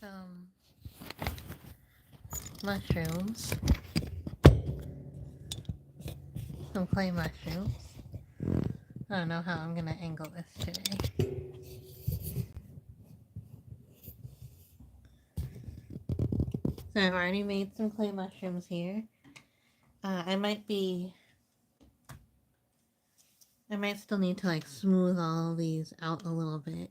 some mushrooms, some clay mushrooms. I don't know how I'm gonna angle this today. So I've already made some clay mushrooms here. I might still need to like smooth all these out a little bit.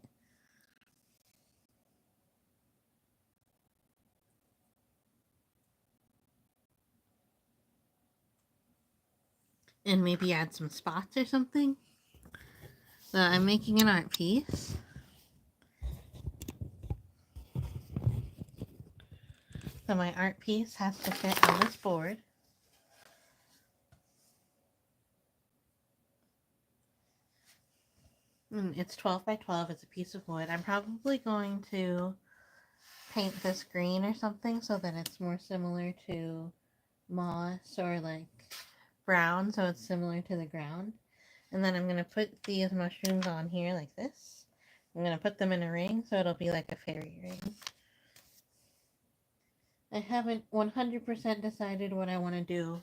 And maybe add some spots or something. So I'm making an art piece. So my art piece has to fit on this board. It's 12 by 12. It's a piece of wood. I'm probably going to paint this green or something so that it's more similar to moss or like brown, so it's similar to the ground. And then I'm going to put these mushrooms on here like this. I'm going to put them in a ring so it'll be like a fairy ring. I haven't 100% decided what I want to do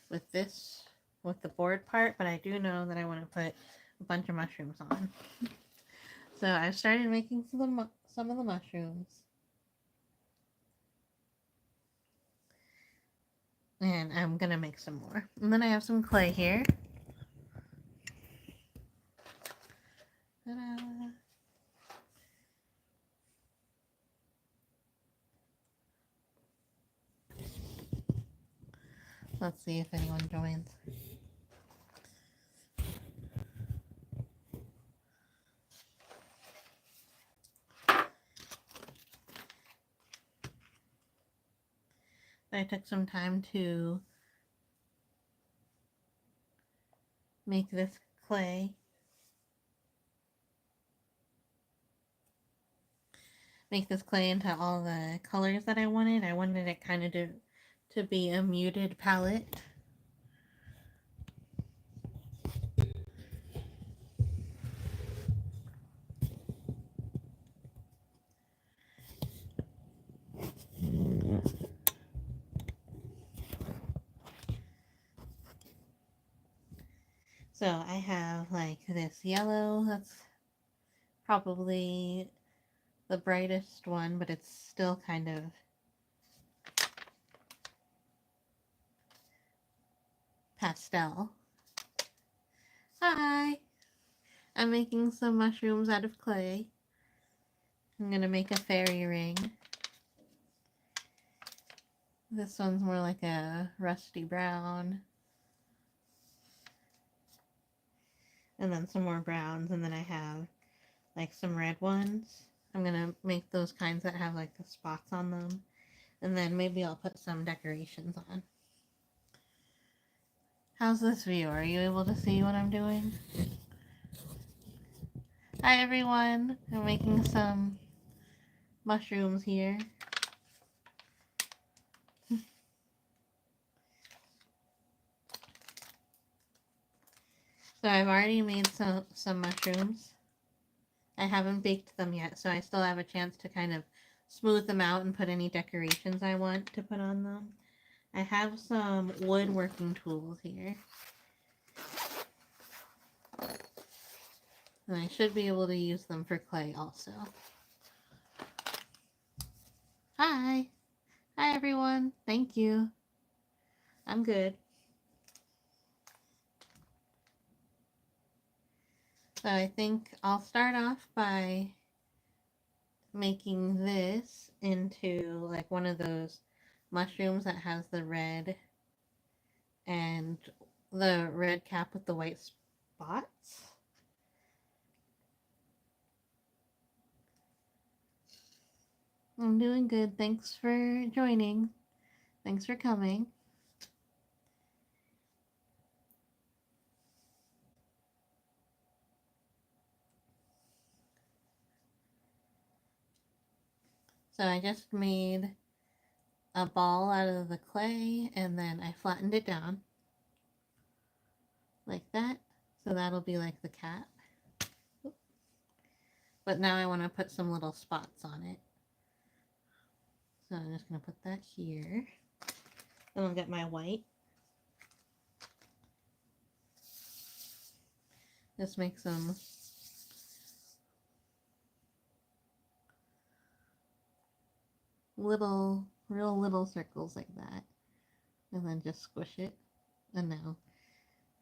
with this, with the board part, but I do know that I want to put a bunch of mushrooms on. So I've started making some of the mushrooms. And I'm going to make some more. And then I have some clay here. Ta-da! Let's see if anyone joins. I took some time to make this clay. Make this clay into all the colors that I wanted. I wanted it kind of to be a muted palette. So I have like this yellow, that's probably the brightest one, but it's still kind of pastel. Hi! I'm making some mushrooms out of clay. I'm gonna make a fairy ring. This one's more like a rusty brown. And then some more browns, and then I have like some red ones. I'm gonna make those kinds that have like the spots on them. And then maybe I'll put some decorations on. How's this view? Are you able to see what I'm doing? Hi everyone! I'm making some mushrooms here. So I've already made some mushrooms. I haven't baked them yet, so I still have a chance to kind of smooth them out and put any decorations I want to put on them. I have some woodworking tools here. And I should be able to use them for clay also. Hi! Hi everyone! Thank you. I'm good. So I think I'll start off by making this into like one of those mushrooms that has the red and the red cap with the white spots. I'm doing good. Thanks for joining. Thanks for coming. So I just made a ball out of the clay and then I flattened it down like that. So that'll be like the cap. But now I want to put some little spots on it. So I'm just going to put that here. Then I'll get my white. Just make some real little circles like that. And then just squish it. And now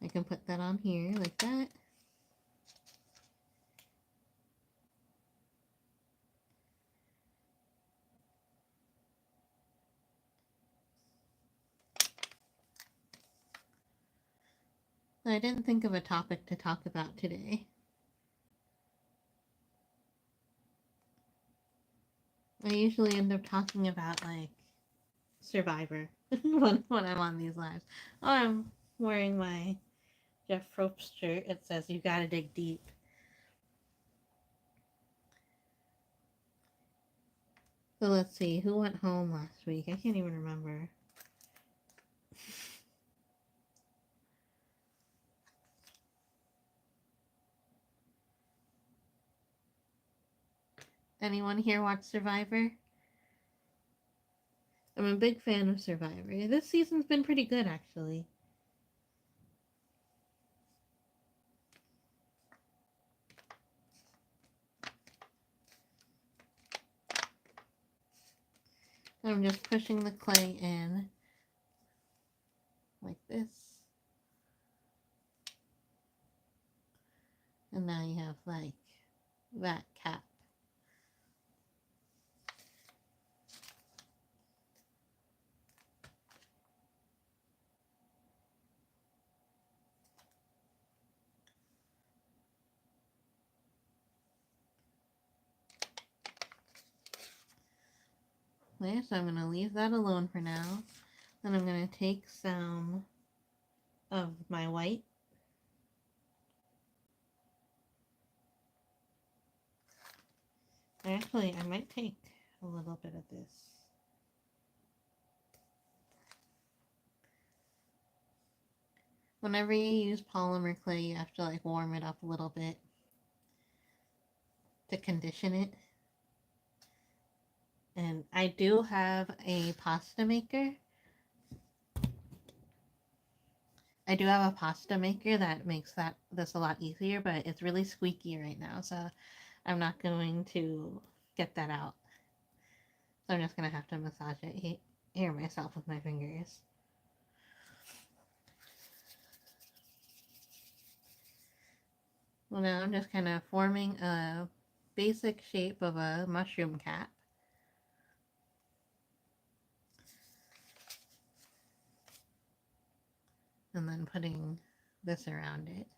I can put that on here like that. I didn't think of a topic to talk about today. I usually end up talking about, like, Survivor when I'm on these lives. Oh, I'm wearing my Jeff Probst shirt. It says, "You gotta dig deep." So let's see, who went home last week? I can't even remember. Anyone here watch Survivor? I'm a big fan of Survivor. This season's been pretty good, actually. I'm just pushing the clay in like this. And now you have, like, that cap. Okay, so I'm going to leave that alone for now. Then I'm going to take some of my white. Actually, I might take a little bit of this. Whenever you use polymer clay, you have to, like, warm it up a little bit to condition it. And I do have a pasta maker. That makes this a lot easier, but it's really squeaky right now, so I'm not going to get that out. So I'm just going to have to massage it here myself with my fingers. Well, now I'm just kind of forming a basic shape of a mushroom cap. And then putting this around it.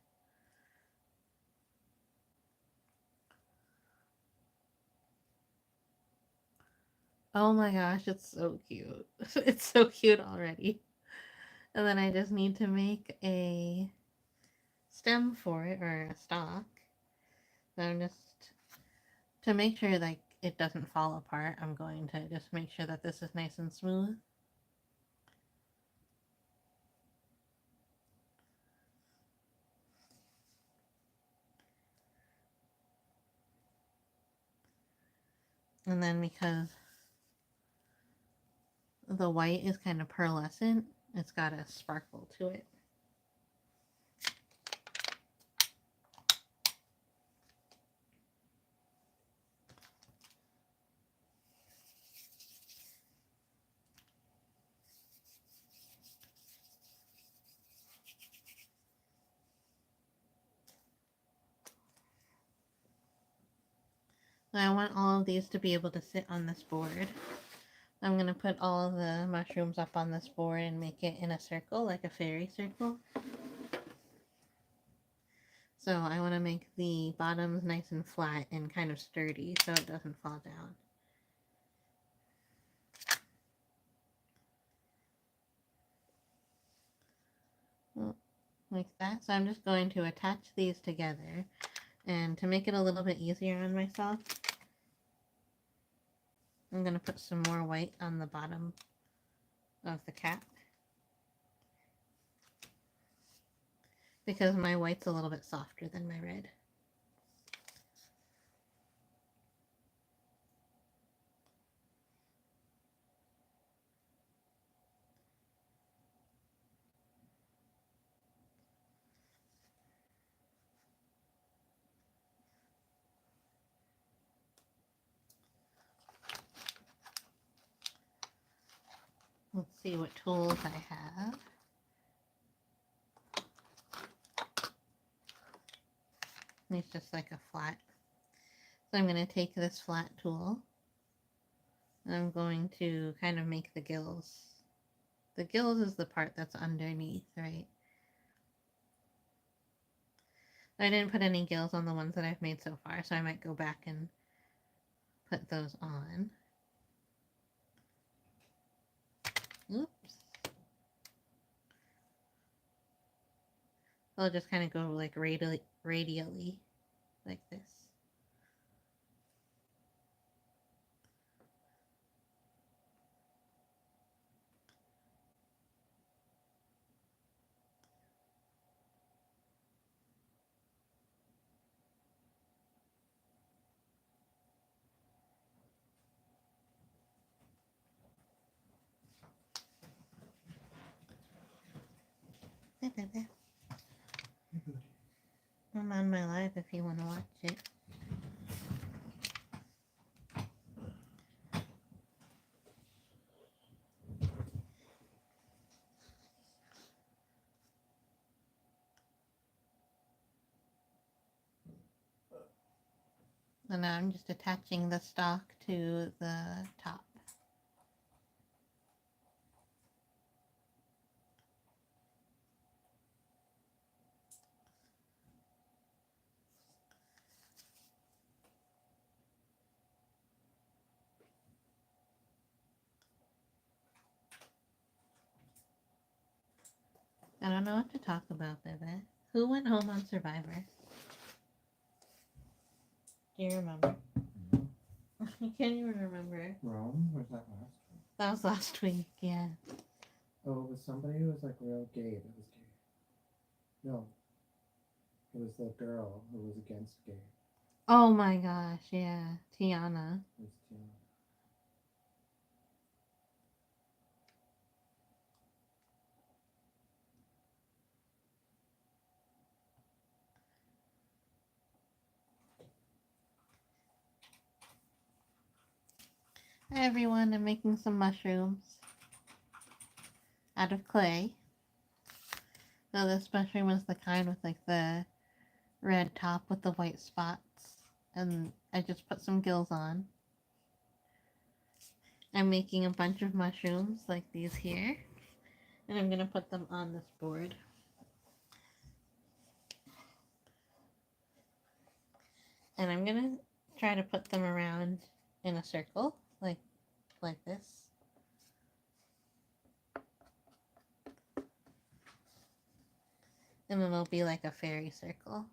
Oh my gosh, it's so cute. It's so cute already. And then I just need to make a stem for it, or a stalk. So I'm just, to make sure like it doesn't fall apart, I'm going to just make sure that this is nice and smooth. And then because the white is kind of pearlescent, it's got a sparkle to it. So I want all of these to be able to sit on this board. I'm going to put all of the mushrooms up on this board and make it in a circle, like a fairy circle. So I want to make the bottoms nice and flat and kind of sturdy so it doesn't fall down. Like that. So I'm just going to attach these together, and to make it a little bit easier on myself, I'm going to put some more white on the bottom of the cap, because my white's a little bit softer than my red. see what tools I have. It's just like a flat. So I'm going to take this flat tool and I'm going to kind of make the gills. The gills is the part that's underneath, right? I didn't put any gills on the ones that I've made so far, so I might go back and put those on. Oops. I'll just kind of go like radially like this. I'm on my live if you want to watch it. And now I'm just attaching the stock to the top. I don't know what to talk about, Bebe. Who went home on Survivor? Do you remember? I can't even remember. Rome? Was that last week? That was last week, yeah. Oh, it was somebody who was like real gay that was gay. No. It was the girl who was against gay. Oh my gosh, yeah. Tiana. It was Tiana. Hi everyone, I'm making some mushrooms out of clay. So this mushroom is the kind with like the red top with the white spots. And I just put some gills on. I'm making a bunch of mushrooms like these here. And I'm going to put them on this board. And I'm going to try to put them around in a circle like this. And then it'll be like a fairy circle.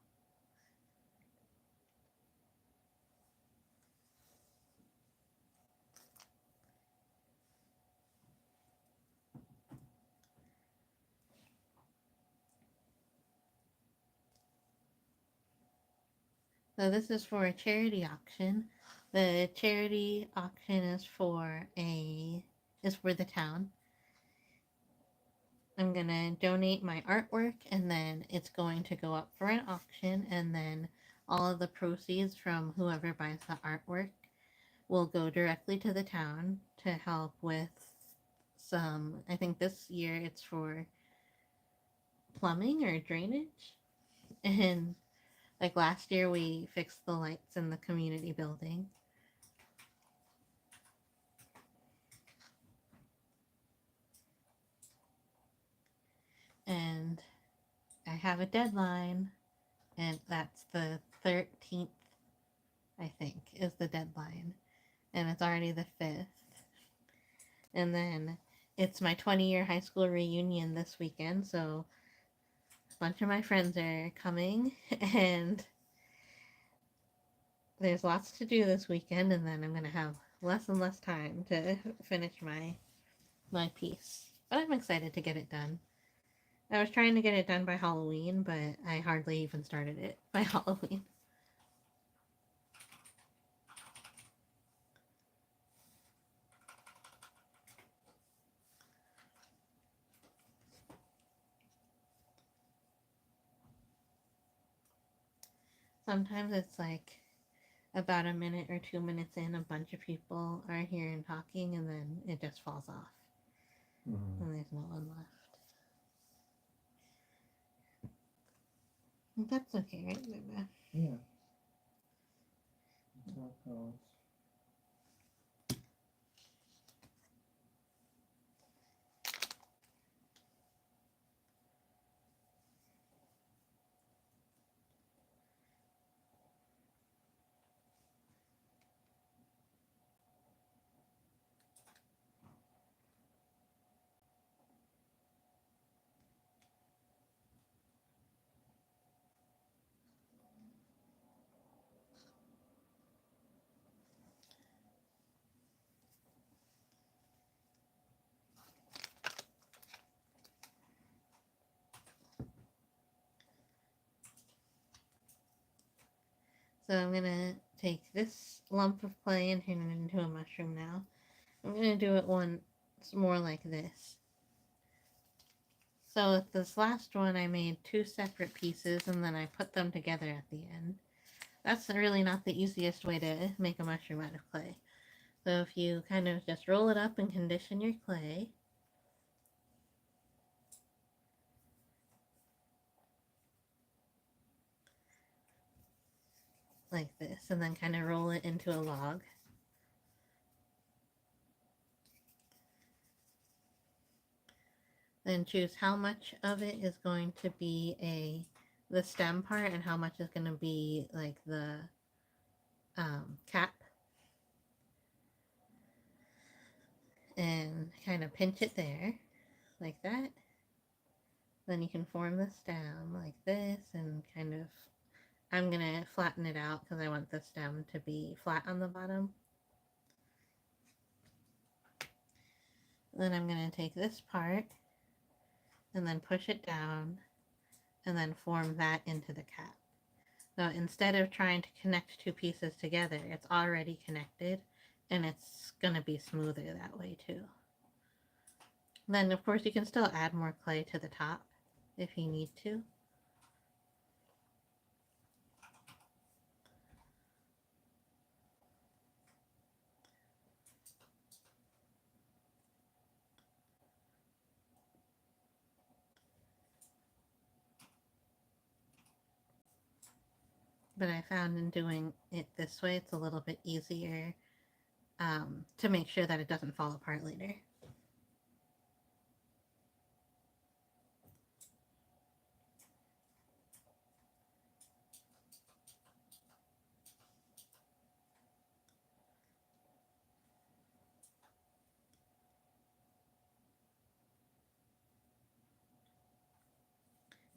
So this is for a charity auction. The charity auction is for the town. I'm gonna donate my artwork and then it's going to go up for an auction, and then all of the proceeds from whoever buys the artwork will go directly to the town to help with some, I think this year it's for plumbing or drainage. And like last year we fixed the lights in the community building. And I have a deadline, and that's the 13th, I think, is the deadline. And it's already the 5th. And then it's my 20-year high school reunion this weekend, so a bunch of my friends are coming, and there's lots to do this weekend, and then I'm going to have less and less time to finish my piece. But I'm excited to get it done. I was trying to get it done by Halloween, but I hardly even started it by Halloween. Sometimes it's like about a minute or 2 minutes in, a bunch of people are here and talking, and then it just falls off. Mm-hmm. And there's no one left. That's okay, right, Beba? Yeah. That's how it goes. So I'm gonna take this lump of clay and turn it into a mushroom now. I'm gonna do it once more like this. So with this last one, I made two separate pieces and then I put them together at the end. That's really not the easiest way to make a mushroom out of clay. So if you kind of just roll it up and condition your clay, like this, and then kind of roll it into a log. Then choose how much of it is going to be the stem part and how much is going to be like the cap, and kind of pinch it there like that. Then you can form the stem like this and kind of, I'm going to flatten it out because I want the stem to be flat on the bottom. Then I'm going to take this part and then push it down and then form that into the cap. So instead of trying to connect two pieces together, it's already connected and it's going to be smoother that way too. Then of course you can still add more clay to the top if you need to. But I found in doing it this way, it's a little bit easier to make sure that it doesn't fall apart later.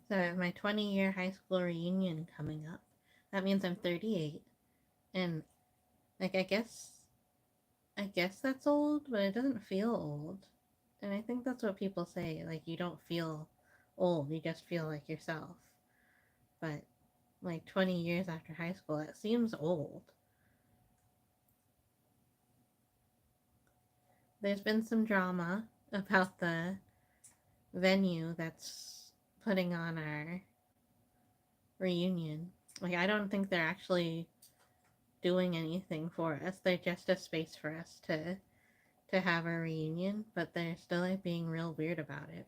So I have my 20-year high school reunion coming up. That means I'm 38. And like I guess that's old, but it doesn't feel old. And I think that's what people say, like you don't feel old, you just feel like yourself. But like 20 years after high school, it seems old. There's been some drama about the venue that's putting on our reunion. Like I don't think they're actually doing anything for us. They're just a space for us to have a reunion, but they're still like being real weird about it.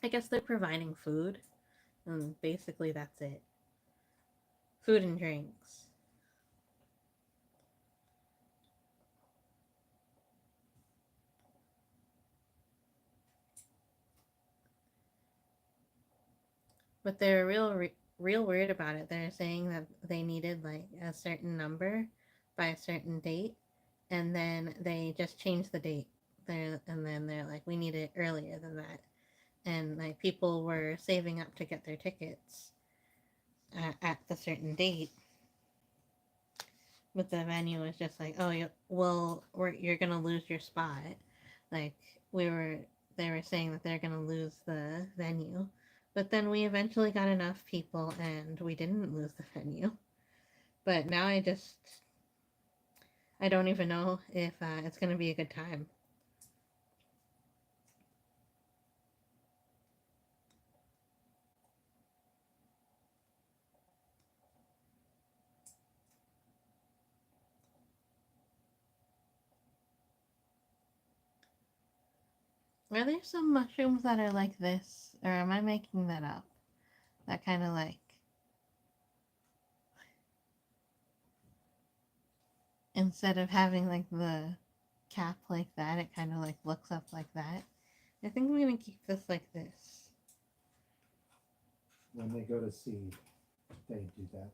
I guess they're providing food, and basically that's it. Food and drinks. But they're real weird about it. They're saying that they needed like a certain number by a certain date, and then they just changed the date. And then they're like, we need it earlier than that. And like people were saving up to get their tickets at the certain date, but the venue was just like, oh, you're gonna lose your spot. Like we were, they were saying that they're gonna lose the venue, but then we eventually got enough people and we didn't lose the venue. But now I don't even know if it's gonna be a good time. Are there some mushrooms that are like this? Or am I making that up? That kind of like, instead of having like the cap like that, it kind of like looks up like that. I think I'm gonna keep this like this. When they go to seed, they do that.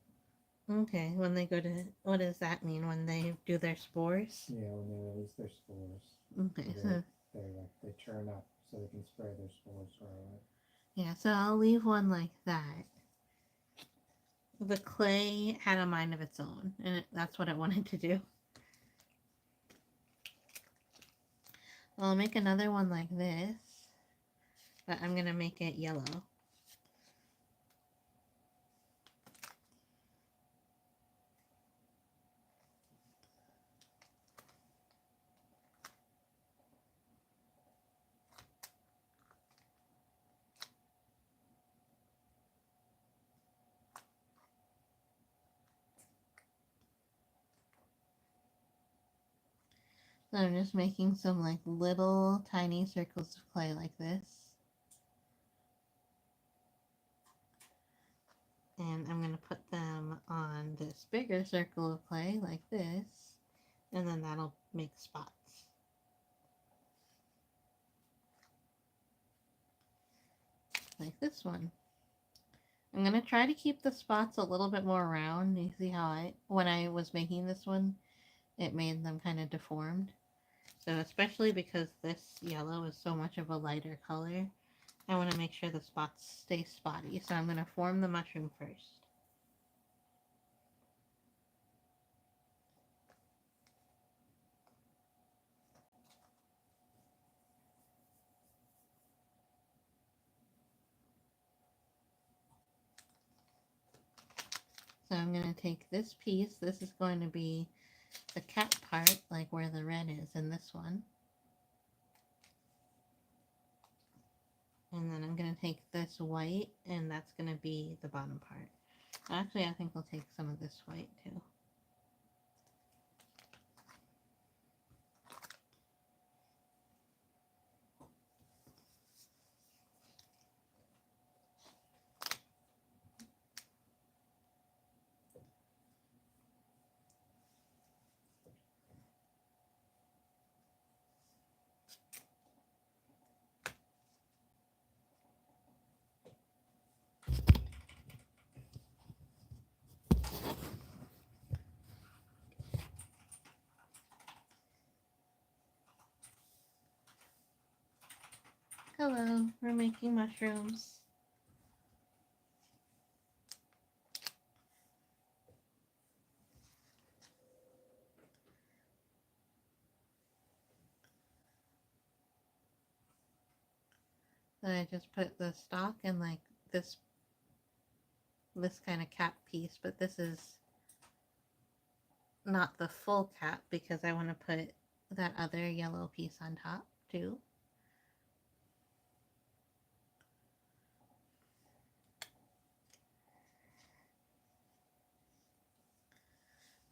Okay, when they go to, what does that mean? When they do their spores? Yeah, when they release their spores. Okay, So so they churn up so they can spray their spores right away. yeah, so I'll leave one like that. The clay had a mind of its own, and that's what it wanted to do. I'll make another one like this, but I'm gonna make it yellow. So I'm just making some like little tiny circles of clay like this. And I'm going to put them on this bigger circle of clay like this. And then that'll make spots. Like this one. I'm going to try to keep the spots a little bit more round. You see how when I was making this one, it made them kind of deformed. So especially because this yellow is so much of a lighter color, I want to make sure the spots stay spotty. So I'm going to form the mushroom first. So I'm going to take this piece. This is going to be the cap part, like where the red is in this one. And then I'm going to take this white, and that's going to be the bottom part. Actually, I think we'll take some of this white too. Hello, we're making mushrooms. Then I just put the stalk in like this kind of cap piece, but this is not the full cap because I want to put that other yellow piece on top too.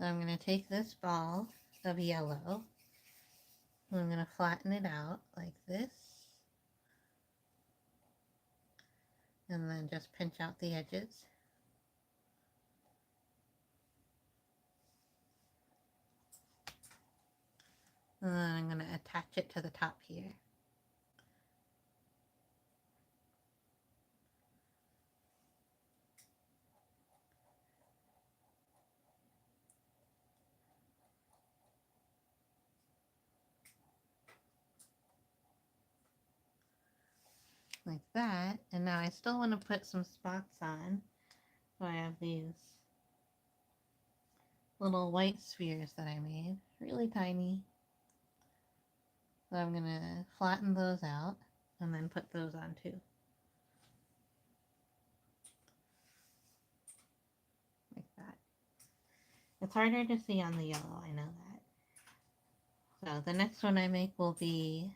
So I'm going to take this ball of yellow, and I'm going to flatten it out like this, and then just pinch out the edges. And then I'm going to attach it to the top here. Like that. And now I still want to put some spots on. So I have these little white spheres that I made. Really tiny. So I'm going to flatten those out and then put those on too. Like that. It's harder to see on the yellow, I know that. So the next one I make will be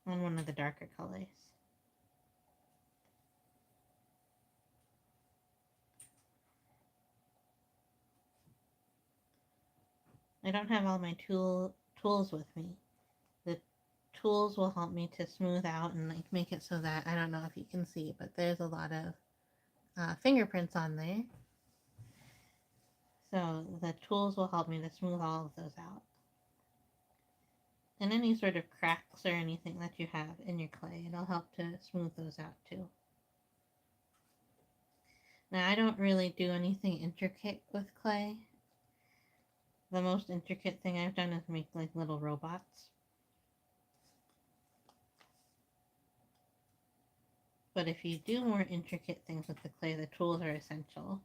on one of the darker colors. I don't have all my tools with me. The tools will help me to smooth out and like make it so that, I don't know if you can see, but there's a lot of fingerprints on there. So the tools will help me to smooth all of those out. And any sort of cracks or anything that you have in your clay, it'll help to smooth those out too. Now, I don't really do anything intricate with clay. The most intricate thing I've done is make like little robots. But if you do more intricate things with the clay, the tools are essential.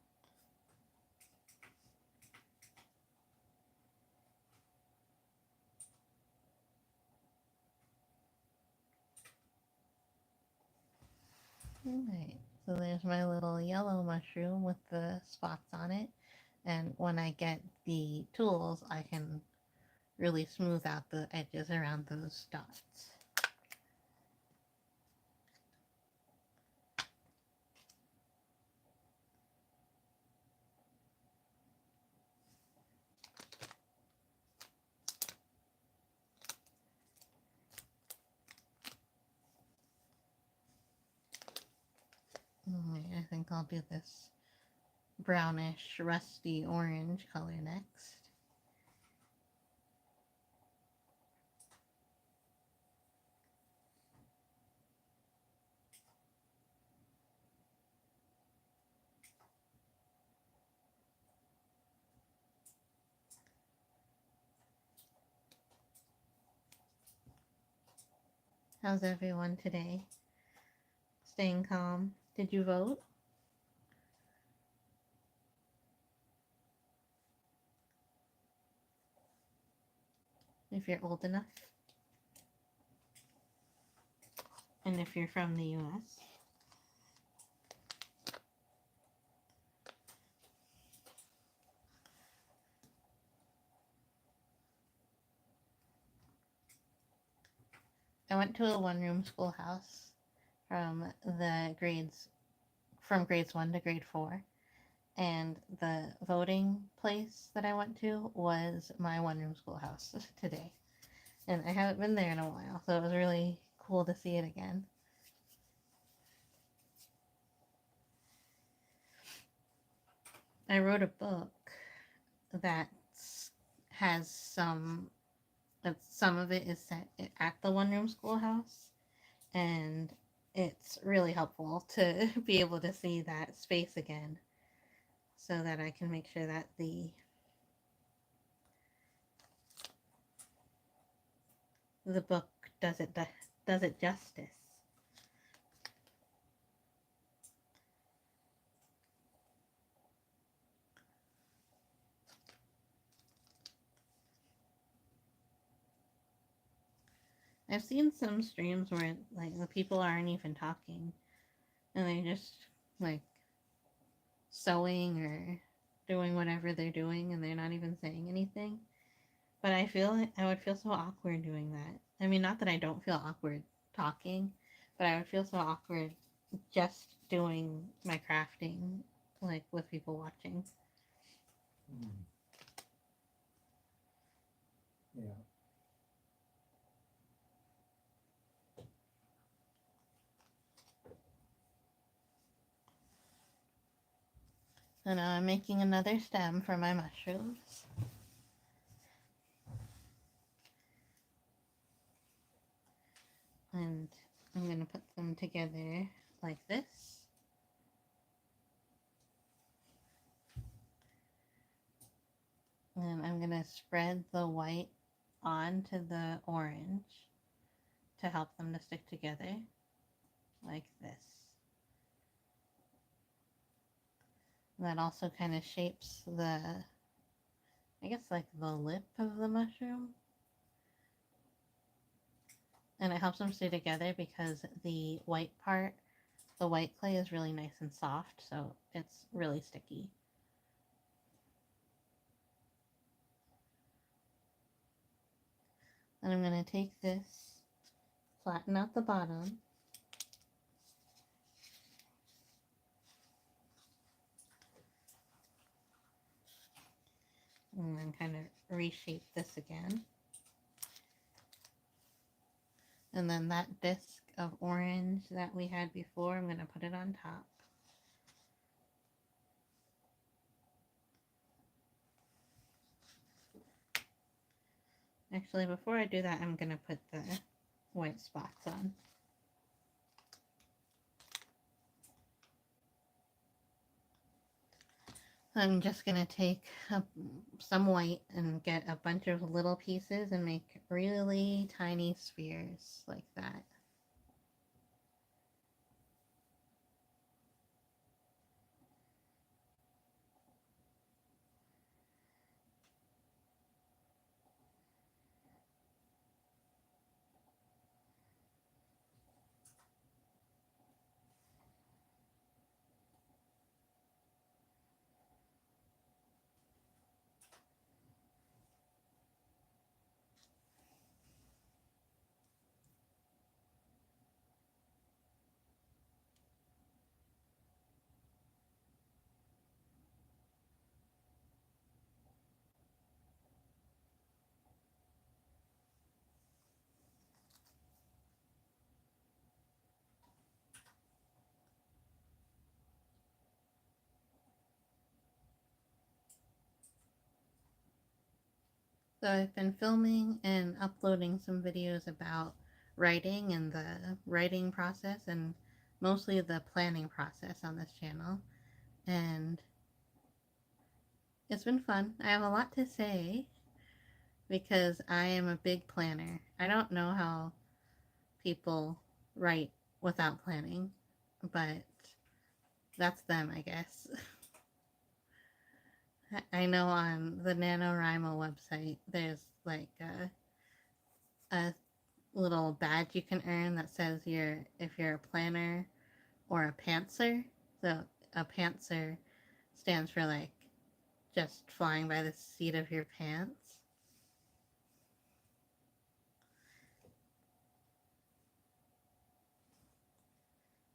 Alright, so there's my little yellow mushroom with the spots on it. And when I get the tools, I can really smooth out the edges around those dots. I think I'll do this brownish, rusty orange color next. How's everyone today? Staying calm? Did you vote? If you're old enough? And if you're from the US? I went to a one-room schoolhouse from grades 1 to grade 4, and the voting place that I went to was my one-room schoolhouse today. And I haven't been there in a while, so it was really cool to see it again. I wrote a book that has some of it is set at the one-room schoolhouse, and it's really helpful to be able to see that space again so that I can make sure that the book does it justice. I've seen some streams where like the people aren't even talking and they're just like sewing or doing whatever they're doing and they're not even saying anything. But I would feel so awkward doing that. I mean, not that I don't feel awkward talking, but I would feel so awkward just doing my crafting, like with people watching. Yeah. So now I'm making another stem for my mushrooms. And I'm going to put them together like this. And I'm going to spread the white onto the orange to help them to stick together like this. That also kind of shapes I guess like the lip of the mushroom. And it helps them stay together because the white clay is really nice and soft, so it's really sticky. And I'm going to take this, flatten out the bottom, and then kind of reshape this again. And then that disc of orange that we had before, I'm going to put it on top. Actually, before I do that, I'm going to put the white spots on. I'm just going to take some white and get a bunch of little pieces and make really tiny spheres like that. So I've been filming and uploading some videos about writing and the writing process and mostly the planning process on this channel. And it's been fun. I have a lot to say because I am a big planner. I don't know how people write without planning, but that's them, I guess. I know on the NaNoWriMo website, there's like a little badge you can earn that says if you're a planner or a pantser. So a pantser stands for like just flying by the seat of your pants.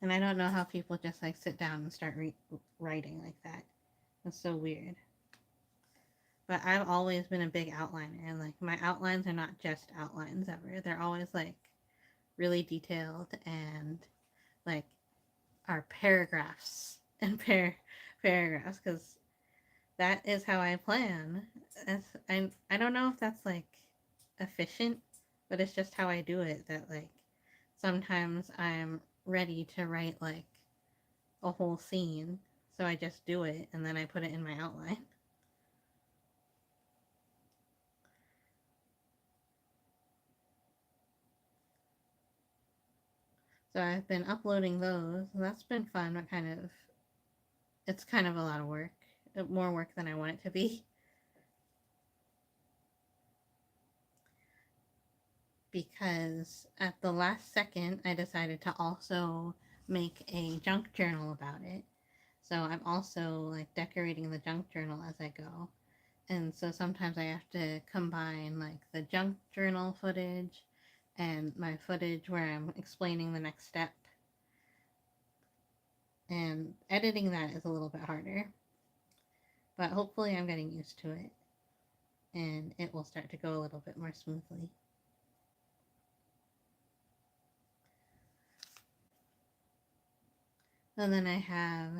And I don't know how people just like sit down and start writing like that. It's so weird. But I've always been a big outliner, and like my outlines are not just outlines ever. They're always like really detailed and like are paragraphs and paragraphs because that is how I plan. I don't know if that's like efficient, but it's just how I do it. That like sometimes I'm ready to write like a whole scene, so I just do it and then I put it in my outline. So I've been uploading those, and that's been fun. But it's kind of a lot of work, more work than I want it to be. Because at the last second, I decided to also make a junk journal about it. So I'm also like decorating the junk journal as I go. And so sometimes I have to combine like the junk journal footage and my footage where I'm explaining the next step. And editing that is a little bit harder. But hopefully I'm getting used to it and it will start to go a little bit more smoothly. And then I have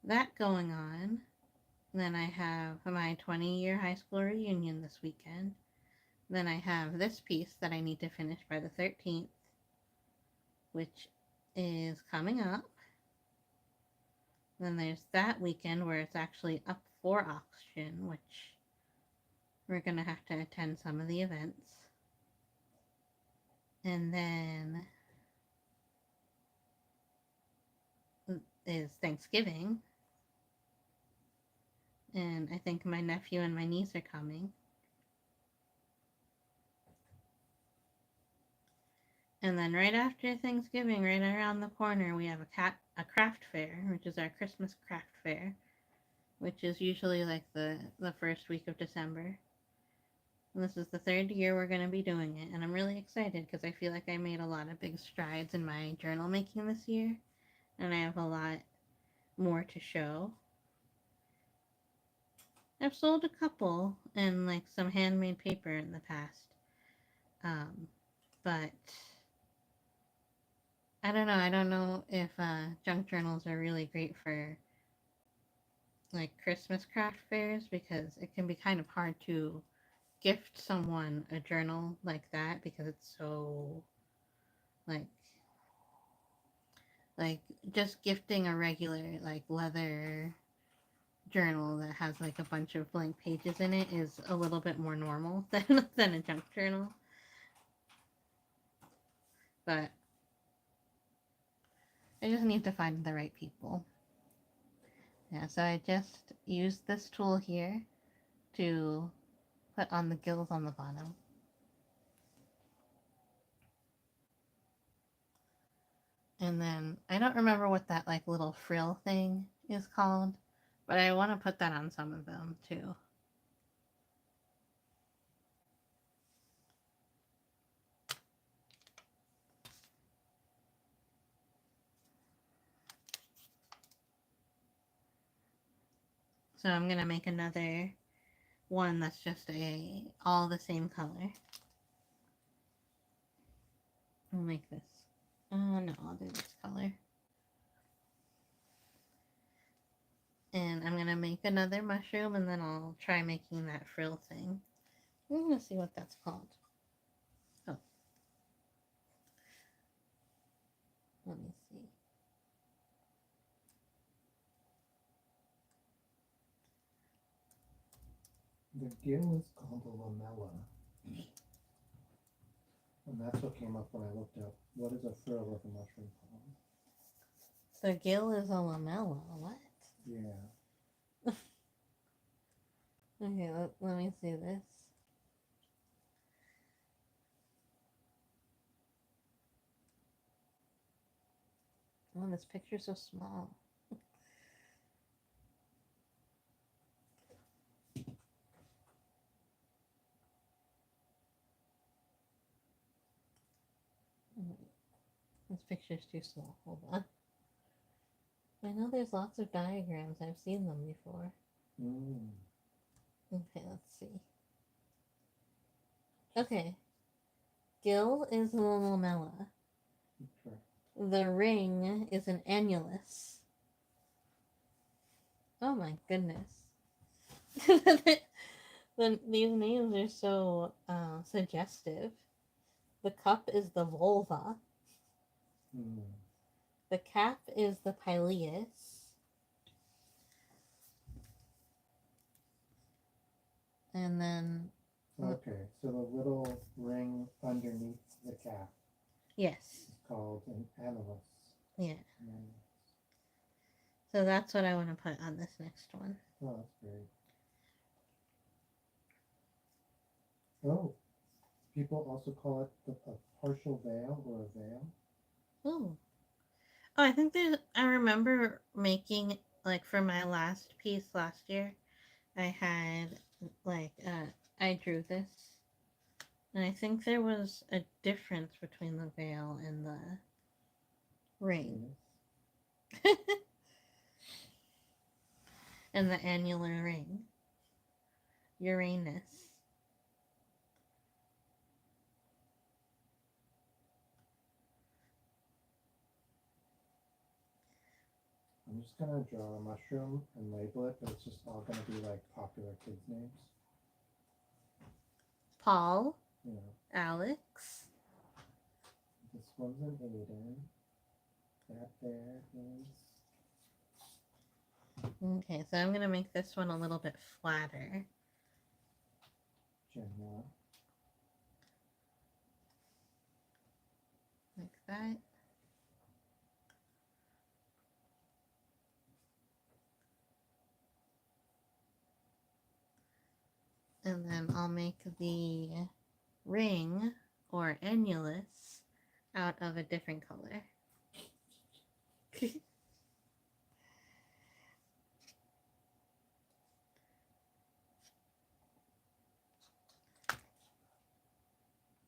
that going on. Then I have my 20-year high school reunion this weekend. Then I have this piece that I need to finish by the 13th, which is coming up. Then there's that weekend where it's actually up for auction, which we're going to have to attend some of the events. And then is Thanksgiving. And I think my nephew and my niece are coming. And then right after Thanksgiving, right around the corner, we have a craft fair, which is our Christmas craft fair, which is usually like the first week of December. And this is the third year we're going to be doing it, and I'm really excited because I feel like I made a lot of big strides in my journal making this year, and I have a lot more to show. I've sold a couple and like some handmade paper in the past, but I don't know. I don't know if junk journals are really great for like Christmas craft fairs because it can be kind of hard to gift someone a journal like that because it's so like like just gifting a regular like leather journal that has like a bunch of blank pages in it is a little bit more normal than a junk journal. But I just need to find the right people. Yeah, so I just used this tool here to put on the gills on the bottom. And then I don't remember what that like little frill thing is called, but I want to put that on some of them too. So I'm gonna make another one that's just all the same color. I'll make this. No, I'll do this color. And I'm gonna make another mushroom, and then I'll try making that frill thing. I'm gonna see what that's called. Oh, let me see. The gill is called a lamella. And that's what came up when I looked up what is a frill of a mushroom called. The gill is a lamella. What? Yeah. Okay, let me see this. Oh, this picture's so small. This picture's too small. Hold on. I know there's lots of diagrams. I've seen them before. Mm. Okay, let's see. Okay. Gill is a lamella. Okay. The ring is an annulus. Oh my goodness. These names are so suggestive. The cup is the vulva. Mm. The cap is the pileus. And then... Okay, so the little ring underneath the cap yes. is called an annulus. Yeah. So that's what I want to put on this next one. Oh, that's great. Oh, people also call it a partial veil or a veil. Oh. Oh, I think there's... I remember making, like, for my last piece last year, I had, like, I drew this. And I think there was a difference between the veil and the ring. And the annular ring. Uranus. I'm just gonna draw a mushroom and label it, but it's just all gonna be like popular kids' names. Paul. Yeah. Alex. This one's an Aiden. That there is. Okay, so I'm gonna make this one a little bit flatter. Gemma. Like that. And then I'll make the ring or annulus out of a different color.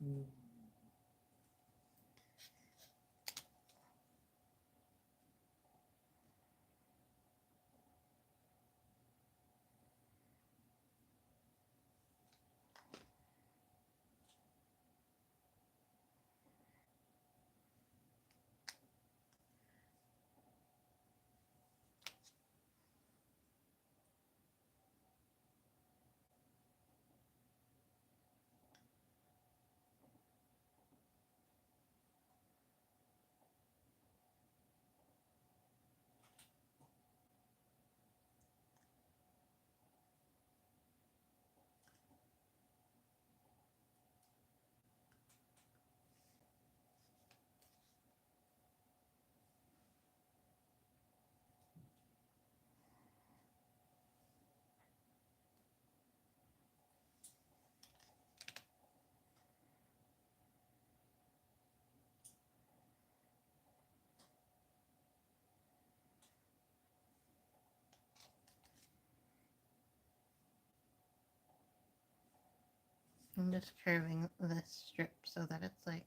Mm. I'm just curving this strip so that it's like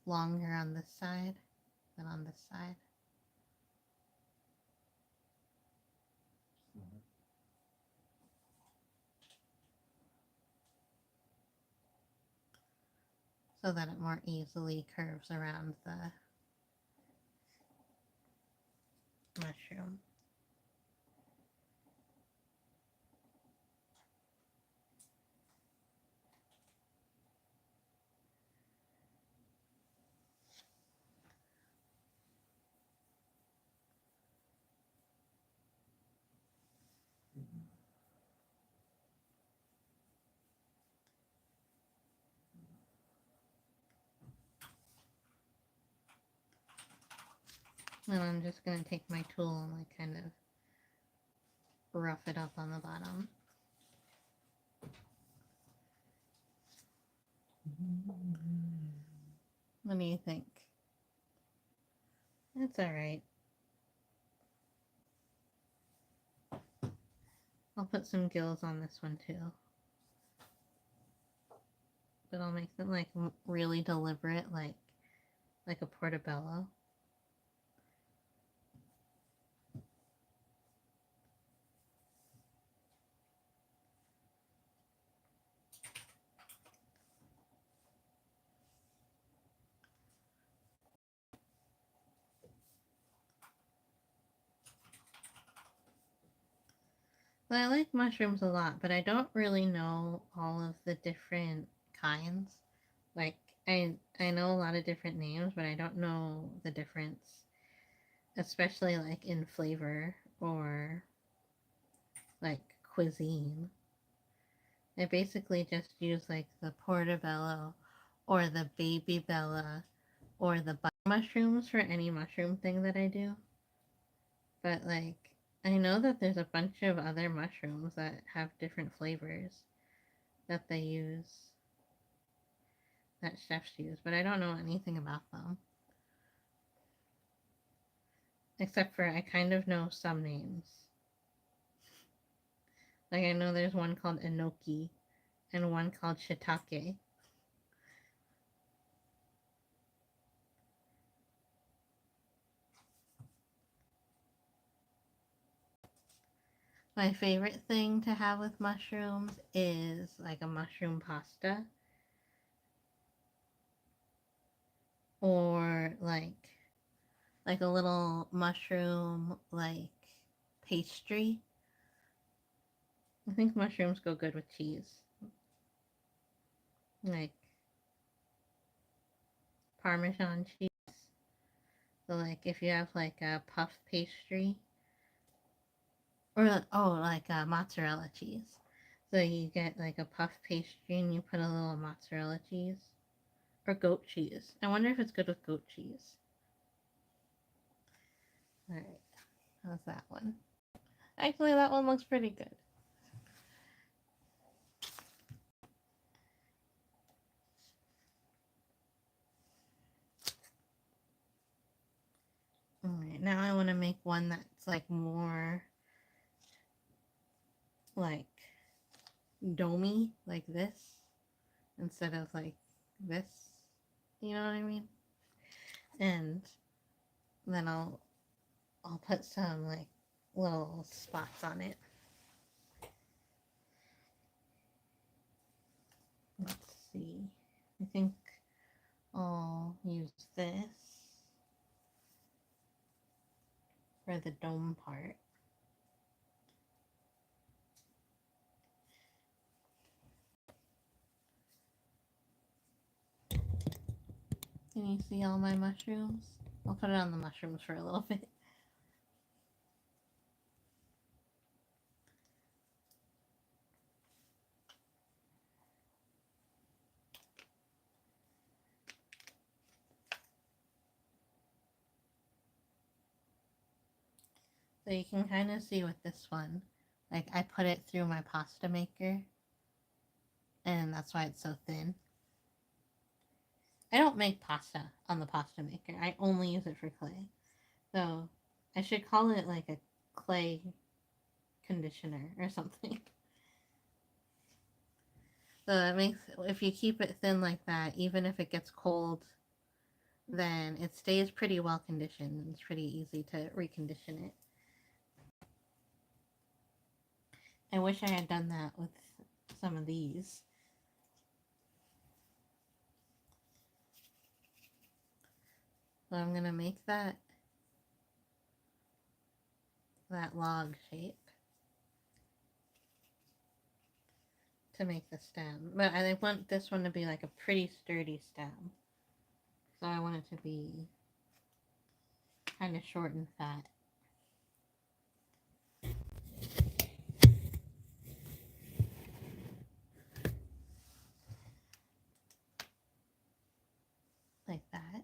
longer on this side than on this side. So that it more easily curves around the mushroom. And I'm just going to take my tool and like kind of rough it up on the bottom. What do you think? It's alright. I'll put some gills on this one too. But I'll make them like really deliberate, like a portobello. But I like mushrooms a lot, but I don't really know all of the different kinds. Like I know a lot of different names, but I don't know the difference, especially like in flavor or like cuisine. I basically just use like the portobello or the baby bella or the butter mushrooms for any mushroom thing that I do. But like I know that there's a bunch of other mushrooms that have different flavors that they use, that chefs use, but I don't know anything about them. Except for I kind of know some names. Like I know there's one called enoki and one called shiitake. My favorite thing to have with mushrooms is like a mushroom pasta or like a little mushroom like pastry. I think mushrooms go good with cheese. Like Parmesan cheese. So like if you have like a puff pastry or like a mozzarella cheese. So you get like a puff pastry and you put a little mozzarella cheese or goat cheese. I wonder if it's good with goat cheese. All right. How's that one? Actually, that one looks pretty good. Alright, now I want to make one that's like more like domey, like this, instead of like this. You know what I mean? And then I'll put some like little spots on it. Let's see. I think I'll use this for the dome part. Can you see all my mushrooms? I'll put it on the mushrooms for a little bit. So you can kind of see with this one, like I put it through my pasta maker, and that's why it's so thin. I don't make pasta on the pasta maker. I only use it for clay. So I should call it like a clay conditioner or something. So that makes, if you keep it thin like that, even if it gets cold, then it stays pretty well conditioned. It's pretty easy to recondition it. I wish I had done that with some of these. So I'm gonna make that log shape to make the stem. But I want this one to be like a pretty sturdy stem. So I want it to be kind of short and fat. Like that.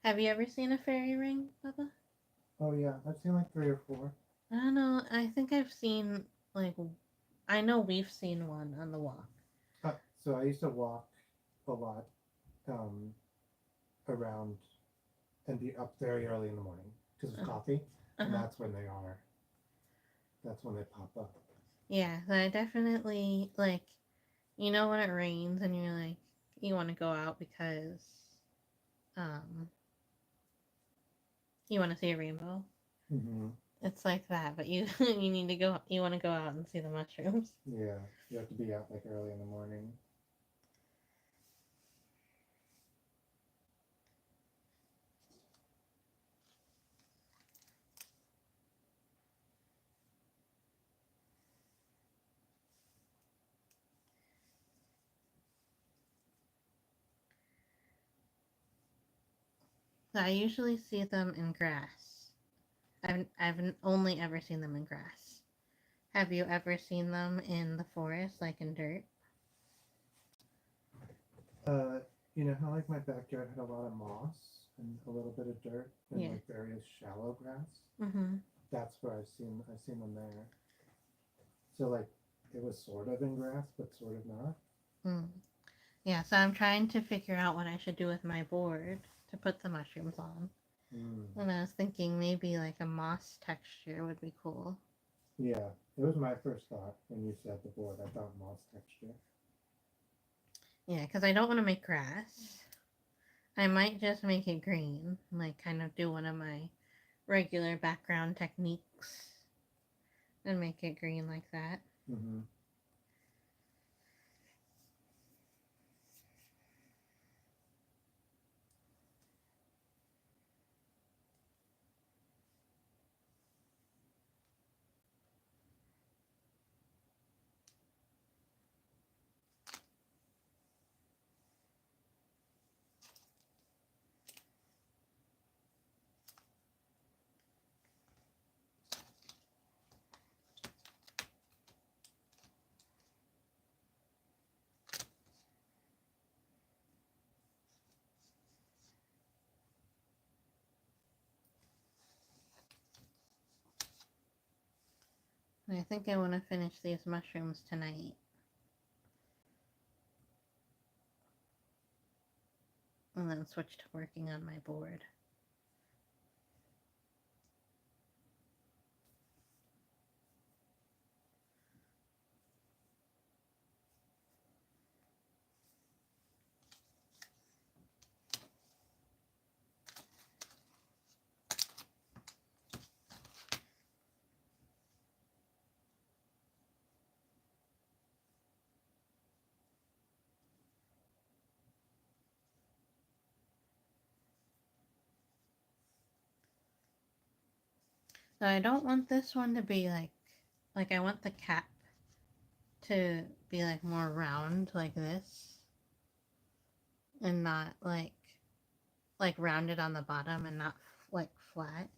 Have you ever seen a fairy ring, Bubba? Oh yeah, I've seen like 3 or 4. I don't know. I think I've seen, like, I know we've seen one on the walk. So I used to walk a lot um, around and be up very early in the morning because of coffee, and Uh-huh. that's when they are. That's when they pop up. Yeah, so I definitely, like, you know when it rains and you're like, you want to go out because um, you want to see a rainbow. Mm-hmm. It's like that, but you you need to go. You want to go out and see the mushrooms. Yeah, you have to be out like early in the morning. So I usually see them in grass. I've only ever seen them in grass. Have you ever seen them in the forest, like in dirt? Uh, you know how like my backyard had a lot of moss and a little bit of dirt and Yeah. like various shallow grass. Mm-hmm. That's where I've seen them there. So like it was sort of in grass, but sort of not. Mm. Yeah, so I'm trying to figure out what I should do with my board to put the mushrooms on. Mm. And I was thinking maybe like a moss texture would be cool. Yeah, it was my first thought when you said the board. I thought moss texture. Yeah, because I don't want to make grass. I might just make it green, like kind of do one of my regular background techniques and make it green like that. Mm-hmm. And I think I want to finish these mushrooms tonight. And then switch to working on my board. So I don't want this one to be like I want the cap to be like more round like this and not like rounded on the bottom and not like flat.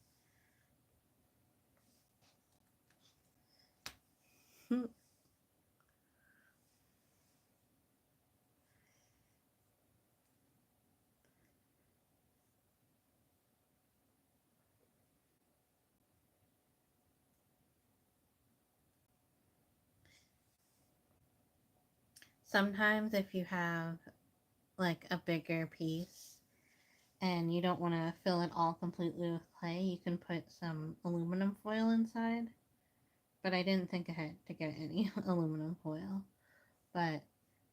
sometimes if you have like a bigger piece and you don't want to fill it all completely with clay, you can put some aluminum foil inside. But I didn't think ahead to get any aluminum foil. But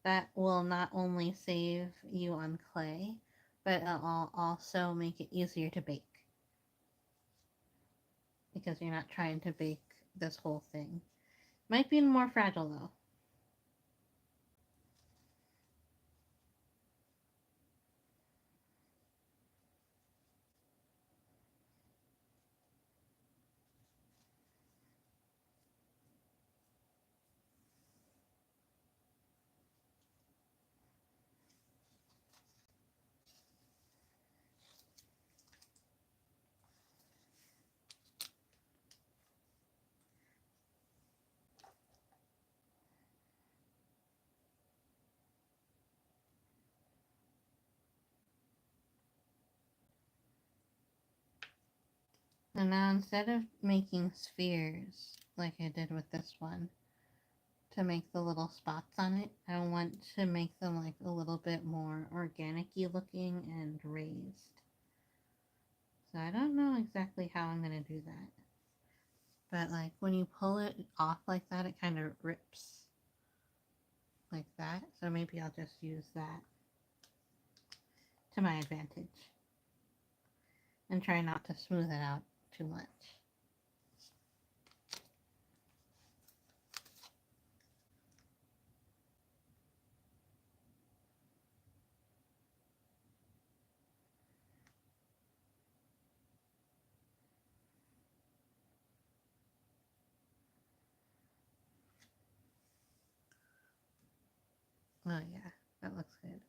that will not only save you on clay, but it'll also make it easier to bake because you're not trying to bake this whole thing. Might be more fragile though. And now instead of making spheres like I did with this one to make the little spots on it, I want to make them like a little bit more organic-y looking and raised. So I don't know exactly how I'm going to do that. But like when you pull it off like that, it kind of rips like that. So maybe I'll just use that to my advantage and try not to smooth it out too much. Oh yeah, that looks good.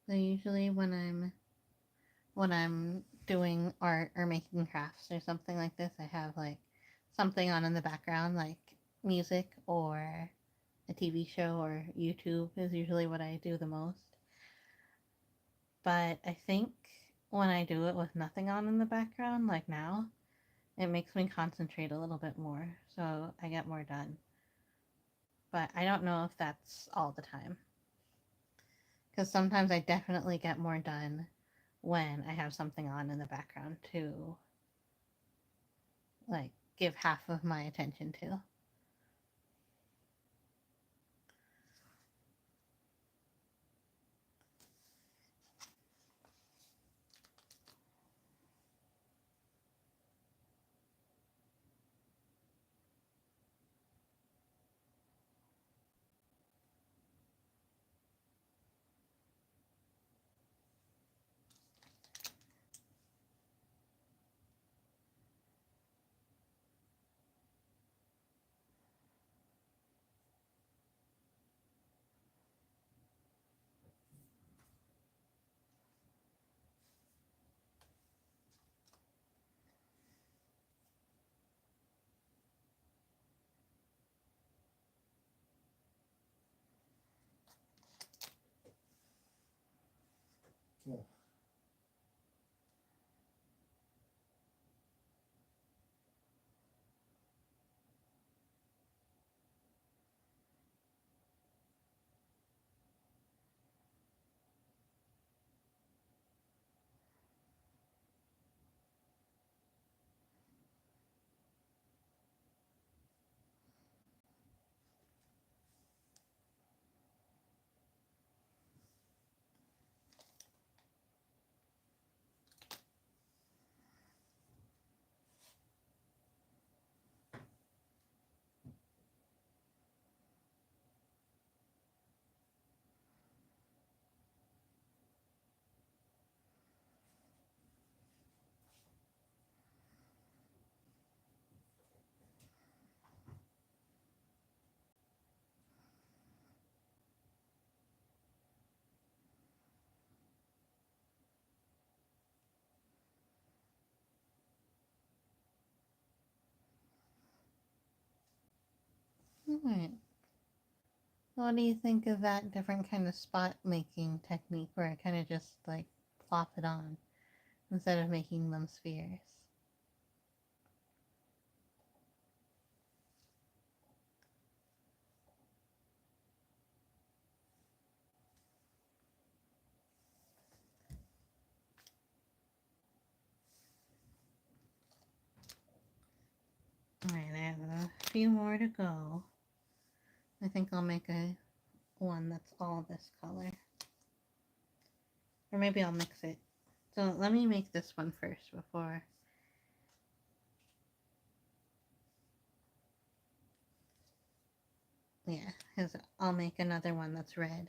So usually when I'm doing art or making crafts or something like this, I have like something on in the background like music or a TV show or YouTube is usually what I do the most. But I think when I do it with nothing on in the background, like now, it makes me concentrate a little bit more, so I get more done. But I don't know if that's all the time. Because sometimes I definitely get more done when I have something on in the background to, like, give half of my attention to. Yeah. Alright. What do you think of that different kind of spot making technique where I kind of just like plop it on instead of making them spheres? Alright, I have a few more to go. I think I'll make a one that's all this color. Or maybe I'll mix it. So let me make this one first before. Yeah, because I'll make another one that's red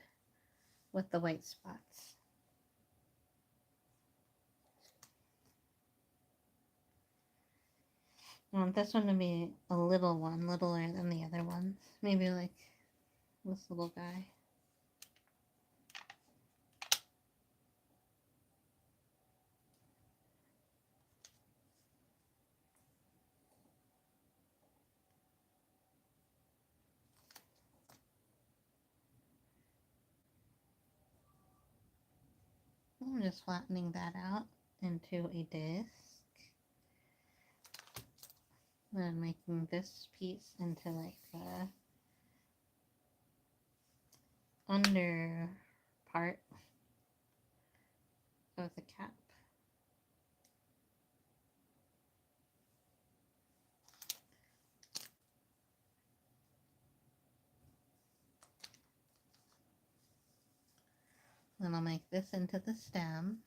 with the white spots. I want this one to be a little one, littler than the other ones. Maybe like this little guy. I'm just flattening that out into a disc. Then making this piece into like the under part of the cap. Then I'll make this into the stem.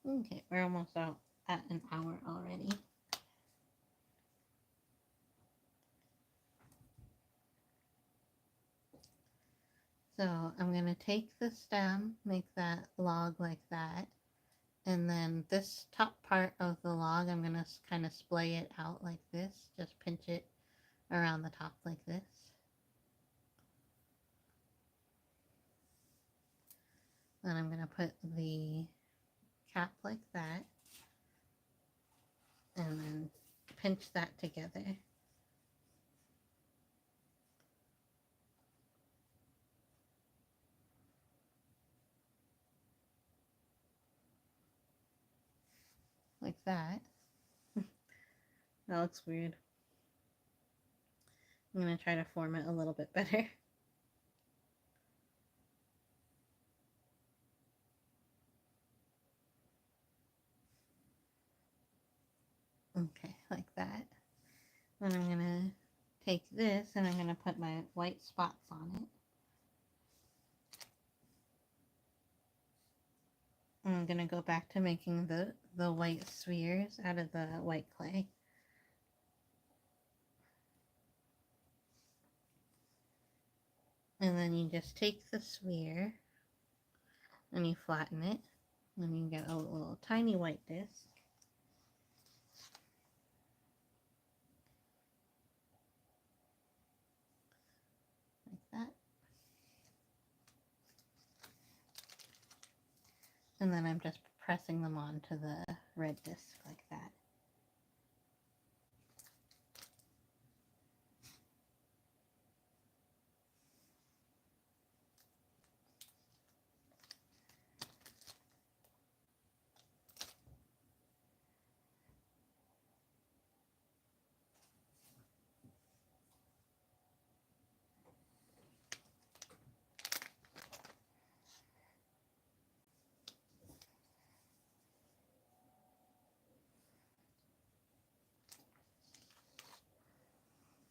Okay, we're almost out at an hour already. So I'm going to take the stem, make that log like that, and then this top part of the log, I'm going to kind of splay it out like this, just pinch it around the top like this. Then I'm going to put the cap like that, and then pinch that together. Like that. That looks weird. I'm going to try to form it a little bit better. Okay, like that. Then I'm going to take this and I'm going to put my white spots on it. I'm going to go back to making the white spheres out of the white clay. And then you just take the sphere and you flatten it. And you get a little tiny white disc. Like that. And then I'm just pressing them onto the red disc like that.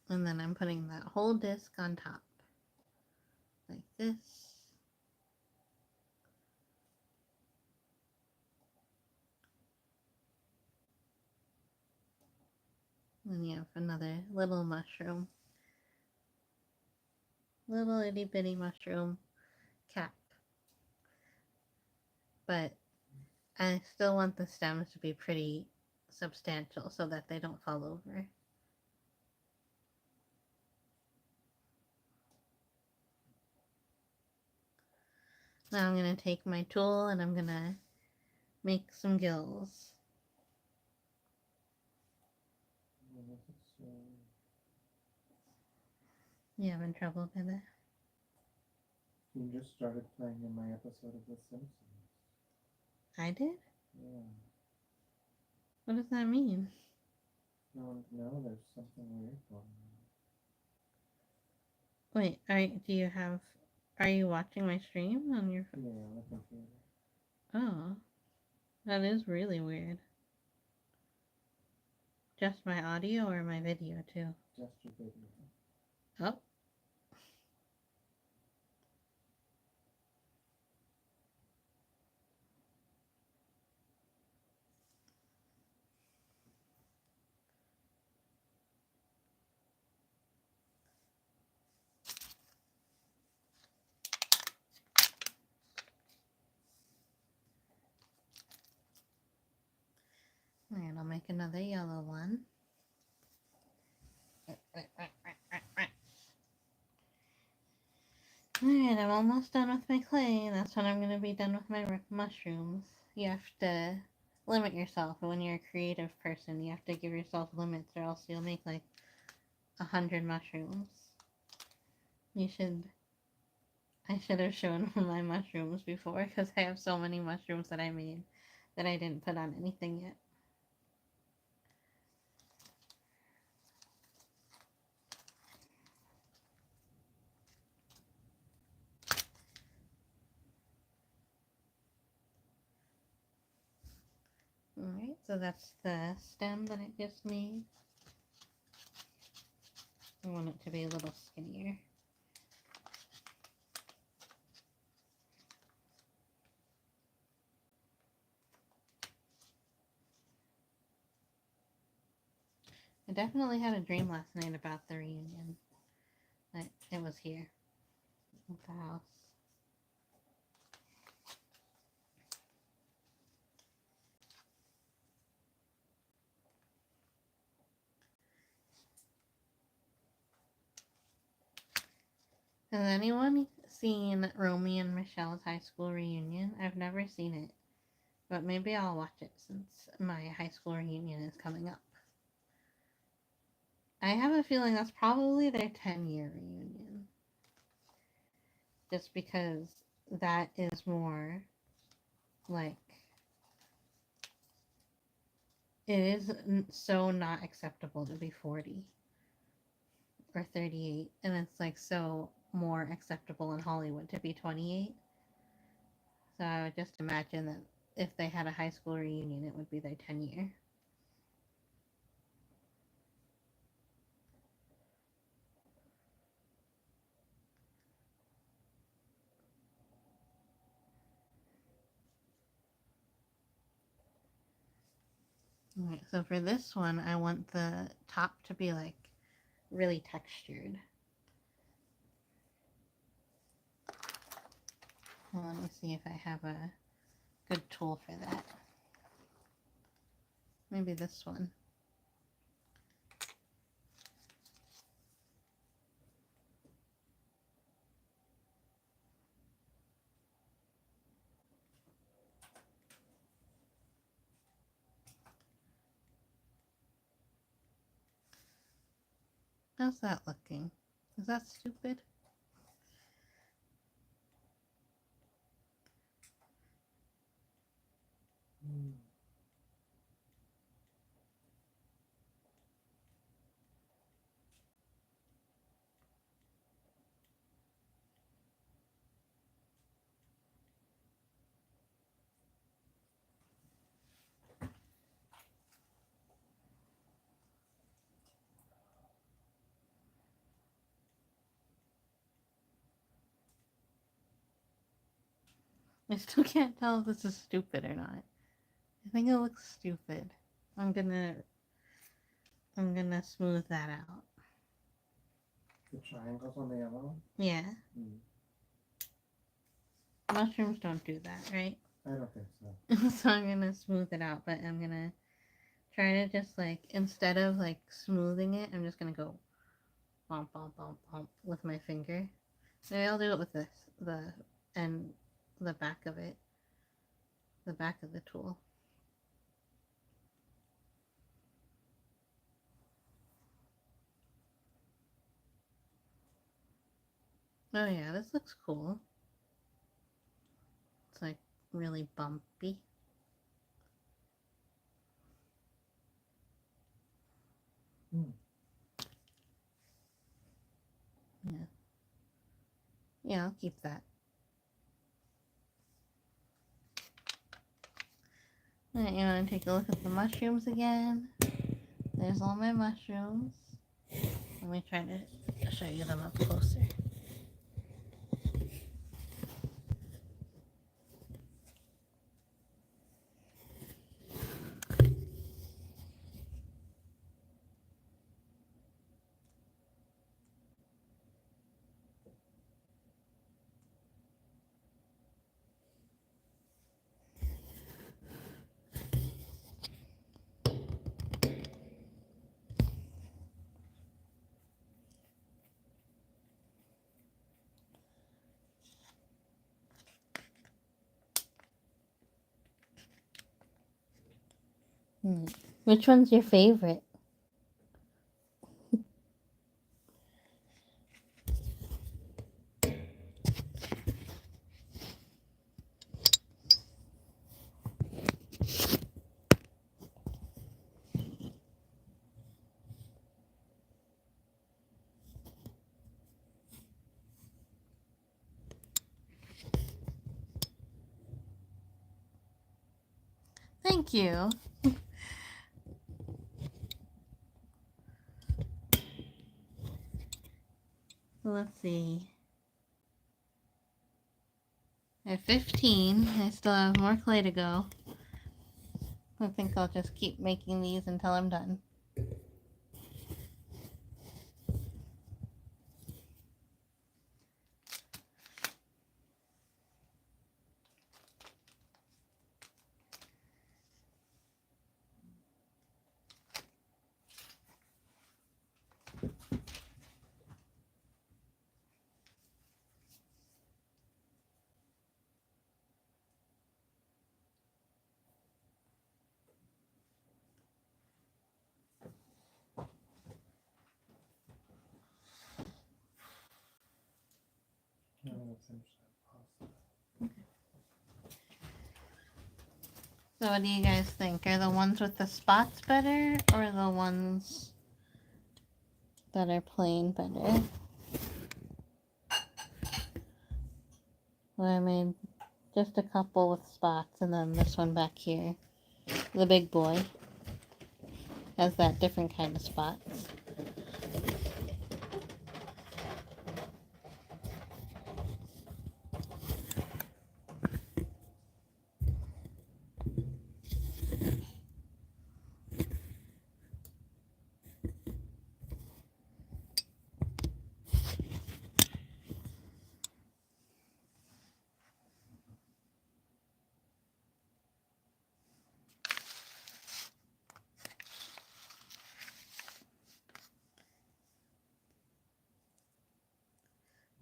And then I'm putting that whole disc on top. Like this. Then you have another little mushroom. Little itty bitty mushroom cap. But I still want the stems to be pretty substantial so that they don't fall over. Now I'm going to take my tool and I'm going to make some gills. You having trouble with it? You just started playing in my episode of The Simpsons. I did? Yeah. What does that mean? No, there's something weird going Wait, are you watching my stream on your on. Yeah, on the computer. Oh, that is really weird. Just my audio or my video too? Just your video. Oh. And I'll make another yellow one. Alright, I'm almost done with my clay. That's when I'm going to be done with my mushrooms. You have to limit yourself. When you're a creative person, you have to give yourself limits or else you'll make like 100 mushrooms. I should have shown my mushrooms before because I have so many mushrooms that I made that I didn't put on anything yet. Alright, so that's the stem that it gives me. I want it to be a little skinnier. I definitely had a dream last night about the reunion. That it was here at the house. Has anyone seen Romy and Michelle's high school reunion? I've never seen it, but maybe I'll watch it since my high school reunion is coming up. I have a feeling that's probably their 10-year reunion. Just because that is more like it is so not acceptable to be 40 or 38, and it's like so more acceptable in Hollywood to be 28. So I would just imagine that if they had a high school reunion, it would be their 10-year. Alright, so for this one, I want the top to be like really textured. Well, let me see if I have a good tool for that. Maybe this one. How's that looking? Is that stupid? Mm. I still can't tell if this is stupid or not. I think it looks stupid. I'm gonna smooth that out. The triangles on the yellow? Yeah. Mm. Mushrooms don't do that, right? I don't think so. So I'm gonna smooth it out, but I'm gonna try to just like, instead of like smoothing it, I'm just gonna go bump, bump, bump, bump with my finger. Maybe I'll do it with this, and the back of it, the back of the tool. Oh yeah, this looks cool. It's like really bumpy. Hmm. Yeah. Yeah, I'll keep that. Alright, you want to take a look at the mushrooms again? There's all my mushrooms. Let me try to show you them up closer. Which one's your favorite? Thank you. Let's see. At 15, I still have more clay to go. I think I'll just keep making these until I'm done. Now let's finish that pasta. So what do you guys think? Are the ones with the spots better or the ones that are plain better? Well, I made just a couple with spots and then this one back here. The big boy has that different kind of spots.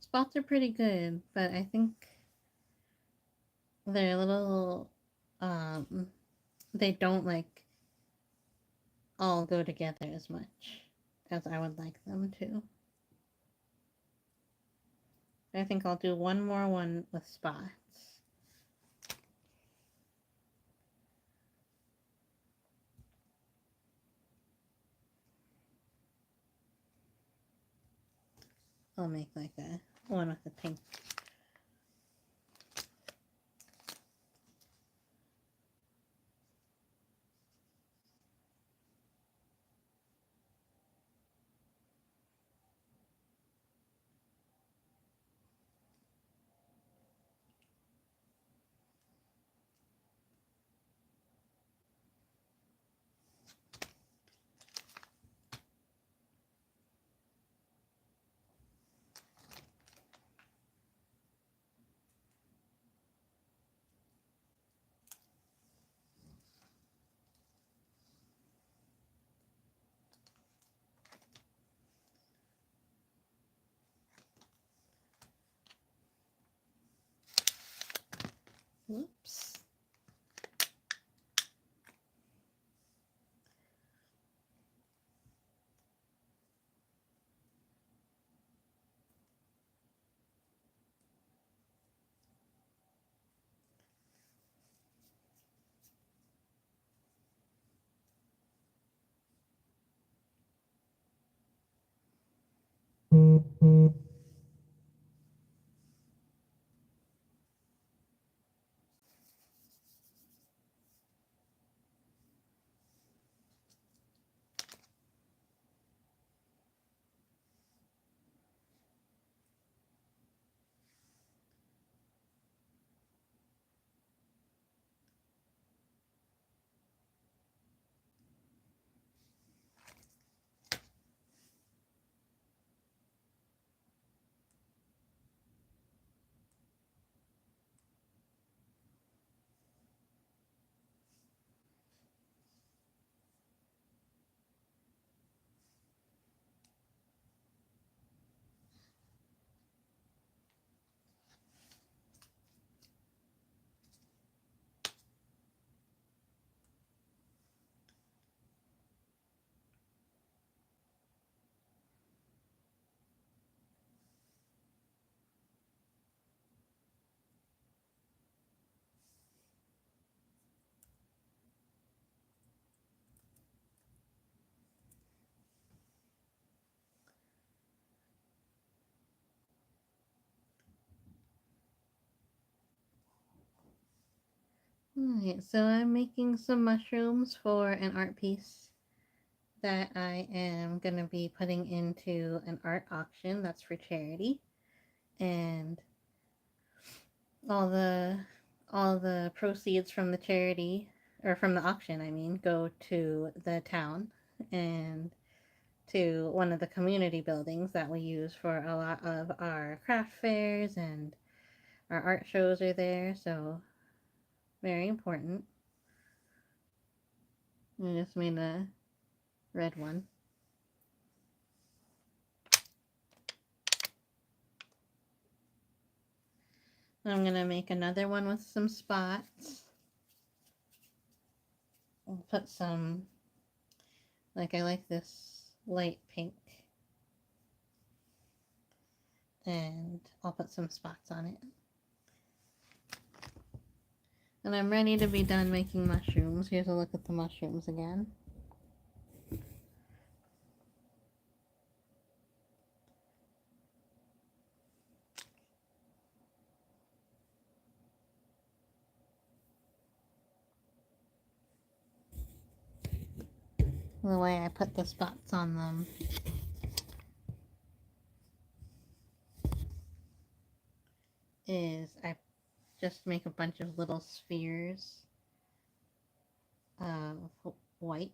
Spots are pretty good, but I think they're a little, they don't like all go together as much as I would like them to. I think I'll do one more one with spots. I'll make like a one with the pink. Oops. Alright, so I'm making some mushrooms for an art piece that I am going to be putting into an art auction that's for charity. And all the proceeds from the charity, or from the auction I mean, go to the town and to one of the community buildings that we use for a lot of our craft fairs, and our art shows are there, so very important. I just made a red one. I'm gonna make another one with some spots. I'll put some, like, I like this light pink, and I'll put some spots on it. And I'm ready to be done making mushrooms. Here's a look at the mushrooms again. The way I put the spots on them is I just make a bunch of little spheres of white.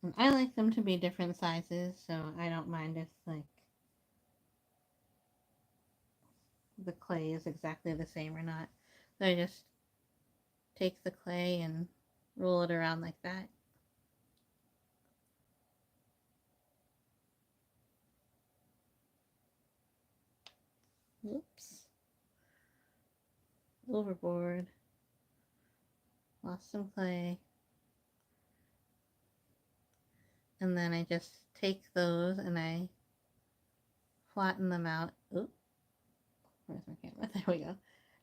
And I like them to be different sizes, so I don't mind if, like, the clay is exactly the same or not. So I just take the clay and roll it around like that. Whoops. Overboard. Lost some clay. And then I just take those and I flatten them out. Oop. Where's my camera? There we go.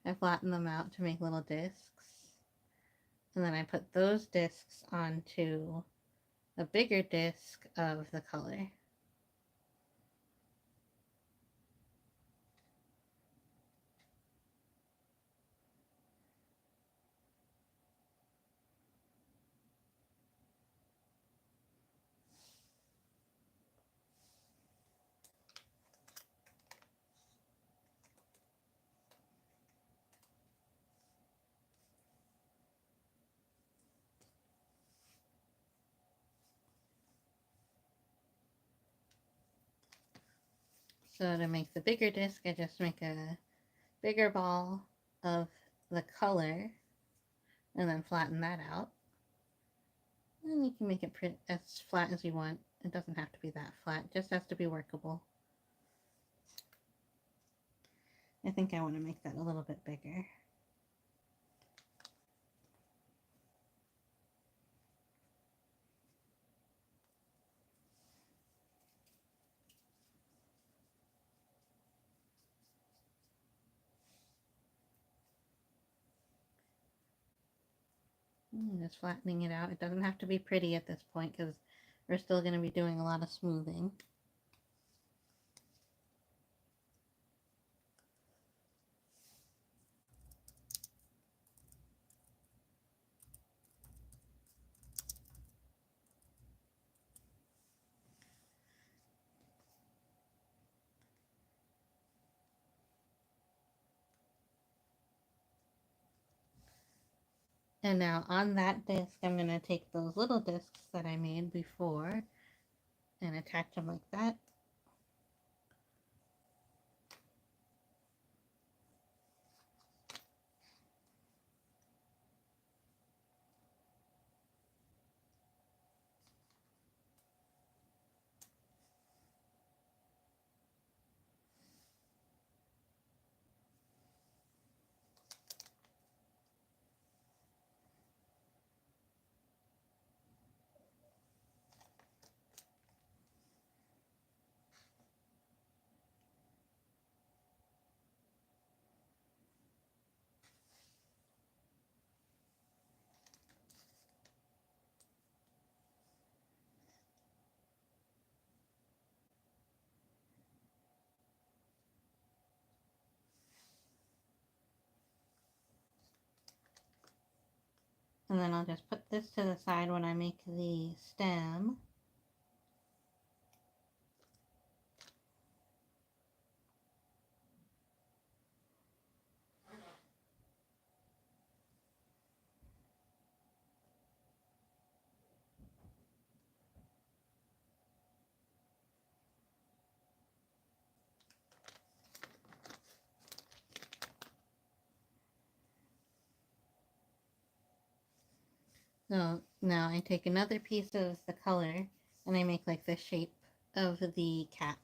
I flatten them out to make little discs. And then I put those discs onto a bigger disc of the color. So to make the bigger disc, I just make a bigger ball of the color and then flatten that out. And you can make it as flat as you want. It doesn't have to be that flat, it just has to be workable. I think I want to make that a little bit bigger. Just flattening it out. It doesn't have to be pretty at this point because we're still going to be doing a lot of smoothing. And now on that disc, I'm going to take those little discs that I made before and attach them like that. And then I'll just put this to the side when I make the stem. So now I take another piece of the color and I make like the shape of the cat.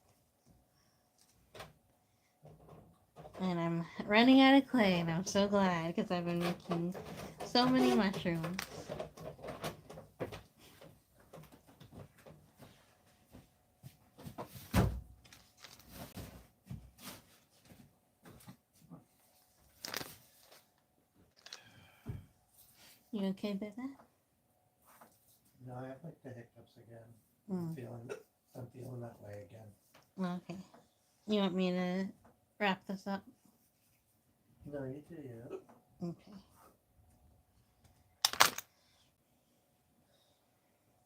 And I'm running out of clay and I'm so glad because I've been making so many mushrooms. You okay, baby? No, I have like the hiccups again. Mm. I'm feeling that way again. Okay. You want me to wrap this up? No, you do you. Okay.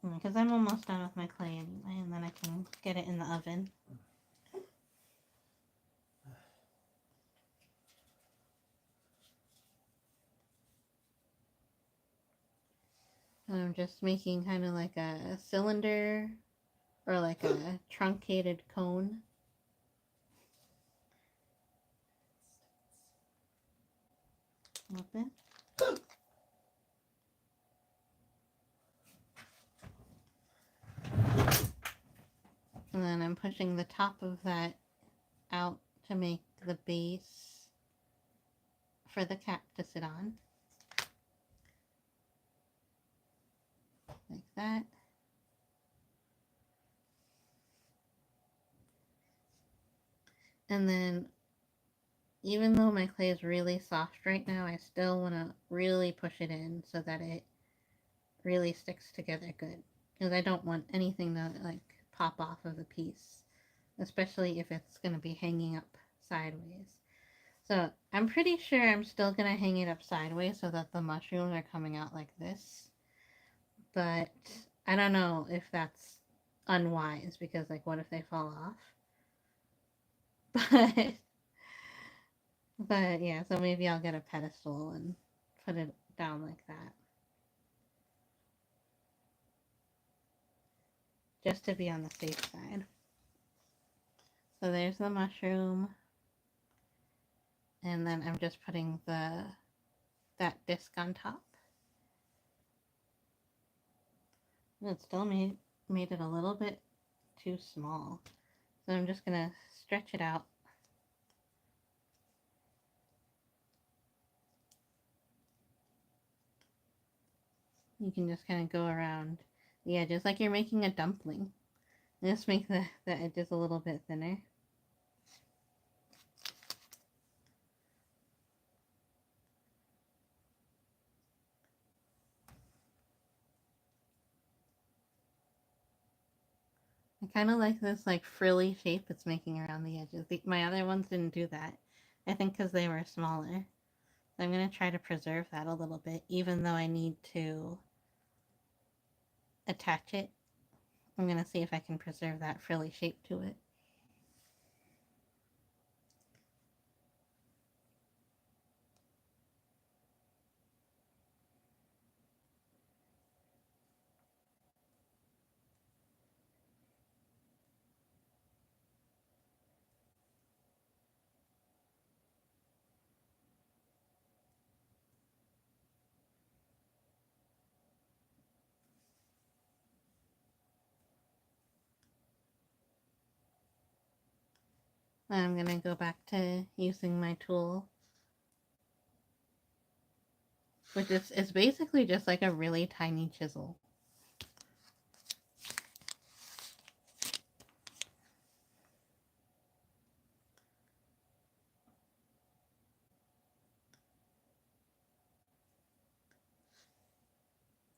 Because I'm almost done with my clay anyway, and then I can get it in the oven. And I'm just making kind of like a cylinder or like a truncated cone. Open. And then I'm pushing the top of that out to make the base for the cap to sit on. Like that. And then, even though my clay is really soft right now, I still want to really push it in so that it really sticks together good. Because I don't want anything to like pop off of the piece, especially if it's going to be hanging up sideways. So I'm pretty sure I'm still going to hang it up sideways so that the mushrooms are coming out like this. But I don't know if that's unwise because like what if they fall off? But yeah, so maybe I'll get a pedestal and put it down like that. Just to be on the safe side. So there's the mushroom. And then I'm just putting that disc on top. It still made it a little bit too small. So I'm just gonna stretch it out. You can just kind of go around the edges like you're making a dumpling. Just make the edges a little bit thinner. I kind of like this like frilly shape it's making around the edges. My other ones didn't do that. I think because they were smaller. So I'm going to try to preserve that a little bit, even though I need to attach it. I'm going to see if I can preserve that frilly shape to it. Then I'm going to go back to using my tool, which is basically just like a really tiny chisel.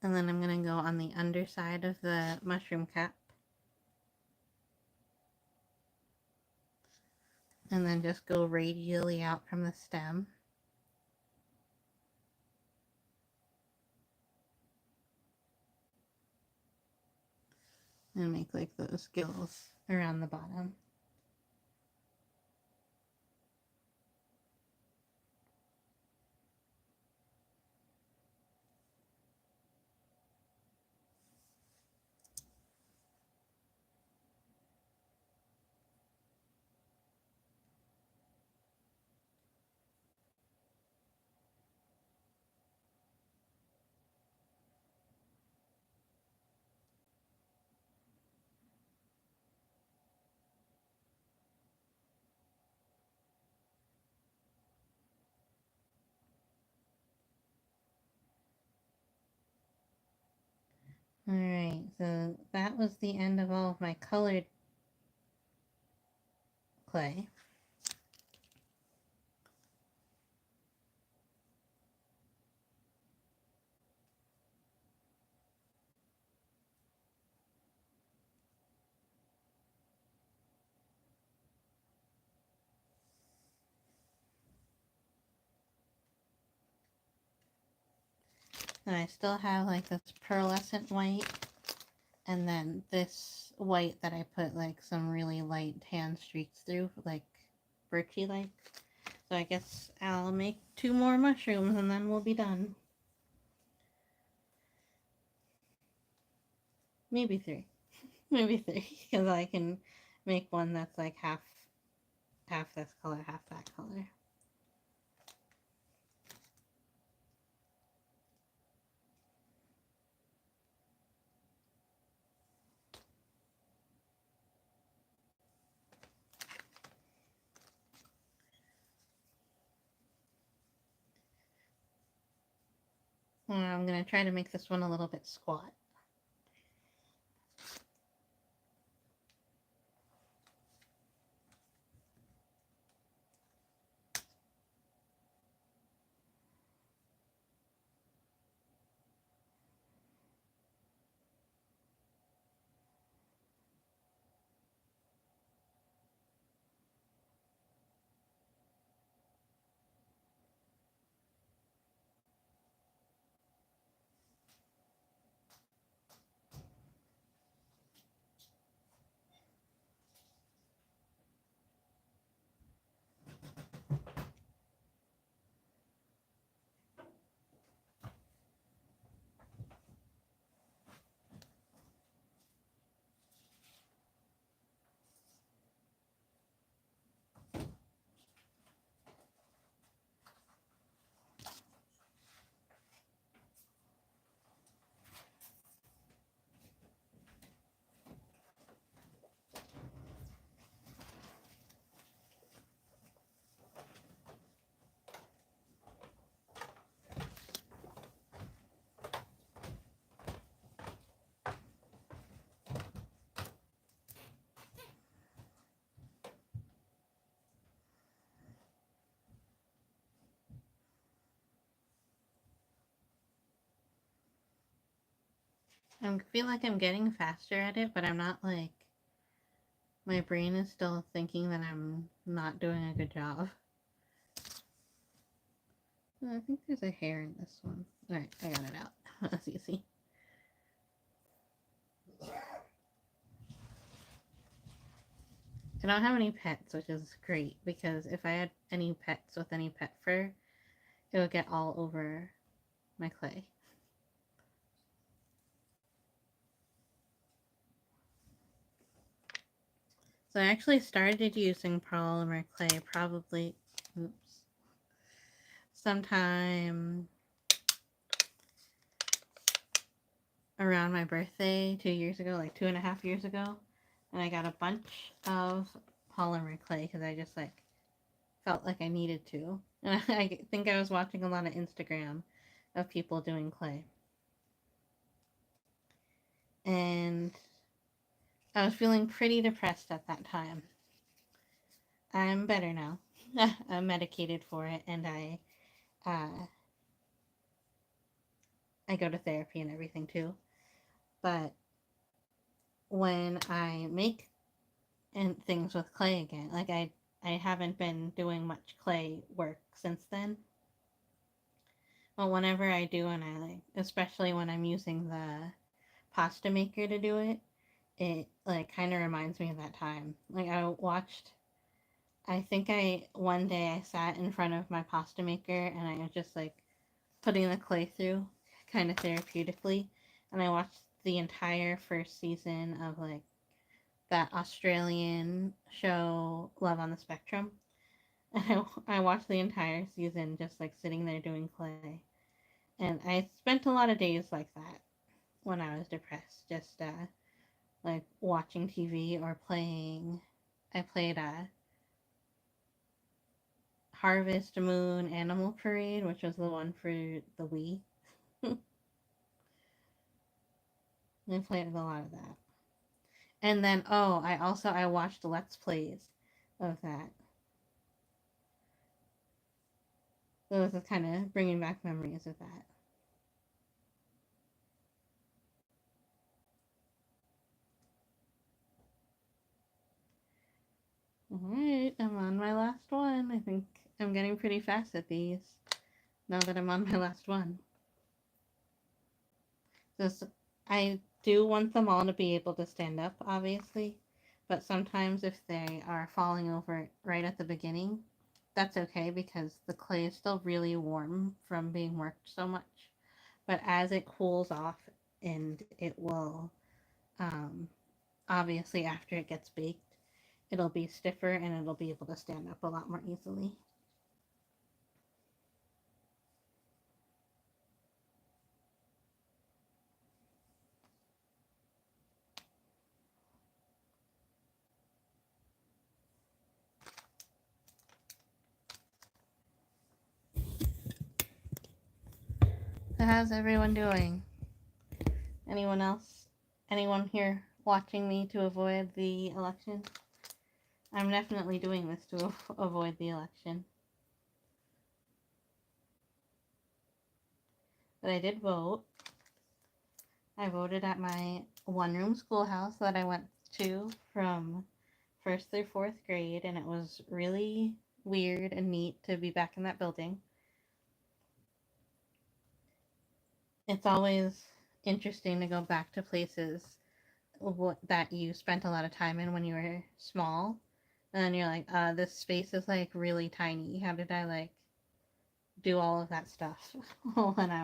And then I'm going to go on the underside of the mushroom cap. And then just go radially out from the stem. And make like those gills around the bottom. Alright, so that was the end of all of my colored clay. And I still have like this pearlescent white, and then this white that I put like some really light tan streaks through, like birchy like. So I guess I'll make 2 more mushrooms and then we'll be done. Maybe 3. Maybe 3, because I can make one that's like half this color, half that color. I'm going to try to make this one a little bit squat. I feel like I'm getting faster at it, but I'm not like My brain is still thinking that I'm not doing a good job. I think there's a hair in this one. Alright, I got it out. That's easy. I don't have any pets, which is great because if I had any pets with any pet fur, it would get all over my clay. So I actually started using polymer clay probably, oops, sometime around my birthday 2 years ago, like 2.5 years ago. And I got a bunch of polymer clay because I just like felt like I needed to. And I think I was watching a lot of Instagram of people doing clay. And I was feeling pretty depressed at that time. I'm better now. I'm medicated for it, and uh, I go to therapy and everything too. But when I make and things with clay again, like I haven't been doing much clay work since then. Well, whenever I do, and I like, especially when I'm using the pasta maker to do it, it like kind of reminds me of that time. Like I watched, I think I one day I sat in front of my pasta maker and I was just like putting the clay through, kind of therapeutically, and I watched the entire first season of like that Australian show Love on the Spectrum. And I watched the entire season just like sitting there doing clay. And I spent a lot of days like that when I was depressed, just like watching TV or playing. I played Harvest Moon Animal Parade, which was the one for the Wii. I played a lot of that. And then I watched Let's Plays of that. So this is kind of bringing back memories of that. Alright, I'm on my last one. I think I'm getting pretty fast at these now that I'm on my last one. This, I do want them all to be able to stand up, obviously, but sometimes if they are falling over right at the beginning, that's okay because the clay is still really warm from being worked so much. But as it cools off, and it will, um, obviously, after it gets baked, it'll be stiffer and it'll be able to stand up a lot more easily. So how's everyone doing? Anyone else? Anyone here watching me to avoid the election? I'm definitely doing this to avoid the election. But I did vote. I voted at my one-room schoolhouse that I went to from first through fourth grade, and it was really weird and neat to be back in that building. It's always interesting to go back to places that you spent a lot of time in when you were small, and then you're like, this space is like really tiny. How did I like do all of that stuff when I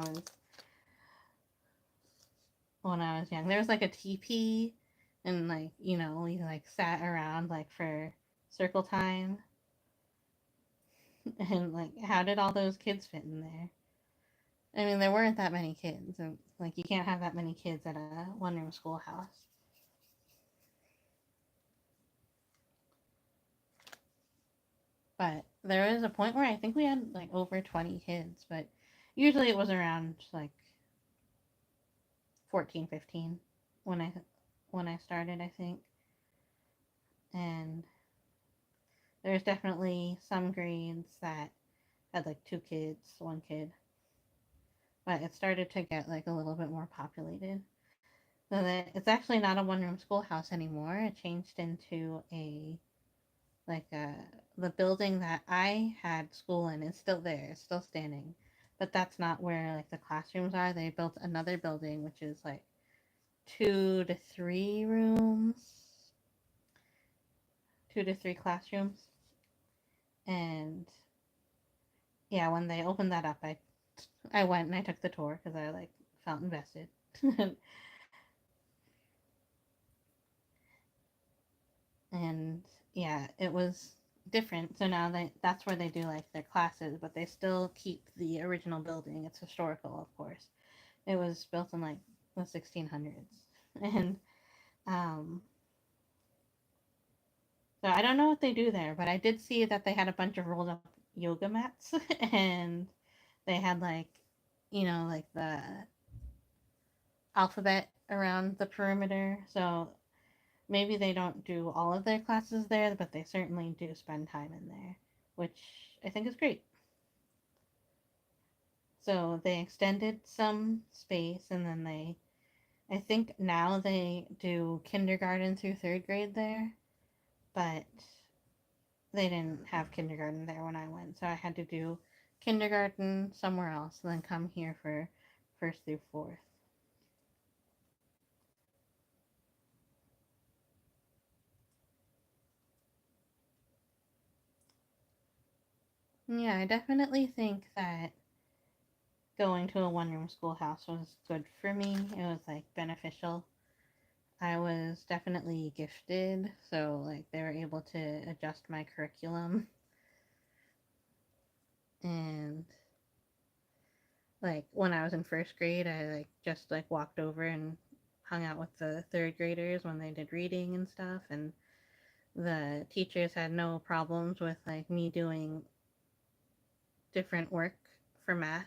was young? There was like a teepee, and like we like sat around like for circle time, and like how did all those kids fit in there? I mean, there weren't that many kids, and like you can't have that many kids at a one-room schoolhouse. But there was a point where I think we had like over 20 kids, but usually it was around like 14, 15 when I started, I think. And there's definitely some grades that had like two kids, one kid. But it started to get like a little bit more populated. So that it's actually not a one room schoolhouse anymore. It changed into a like the building that I had school in is still there. It's still standing. But that's not where like the classrooms are. They built another building which is like 2 to 3 rooms, 2 to 3 classrooms. And yeah, when they opened that up, I went and I took the tour because I like felt invested. And yeah, it was different. So now that's where they do like their classes, but they still keep the original building. It's historical, of course. It was built in like the 1600s, and um, so I don't know what they do there, but I did see that they had a bunch of rolled up yoga mats, and they had like, like the alphabet around the perimeter. So maybe they don't do all of their classes there, but they certainly do spend time in there, which I think is great. So they extended some space and then I think now they do kindergarten through third grade there, but they didn't have kindergarten there when I went. So I had to do kindergarten somewhere else and then come here for first through fourth. Yeah, I definitely think that going to a one room schoolhouse was good for me. It was like beneficial. I was definitely gifted, so like they were able to adjust my curriculum and like when I was in first grade, I like just like walked over and hung out with the third graders when they did reading and stuff and the teachers had no problems with like me doing different work for math.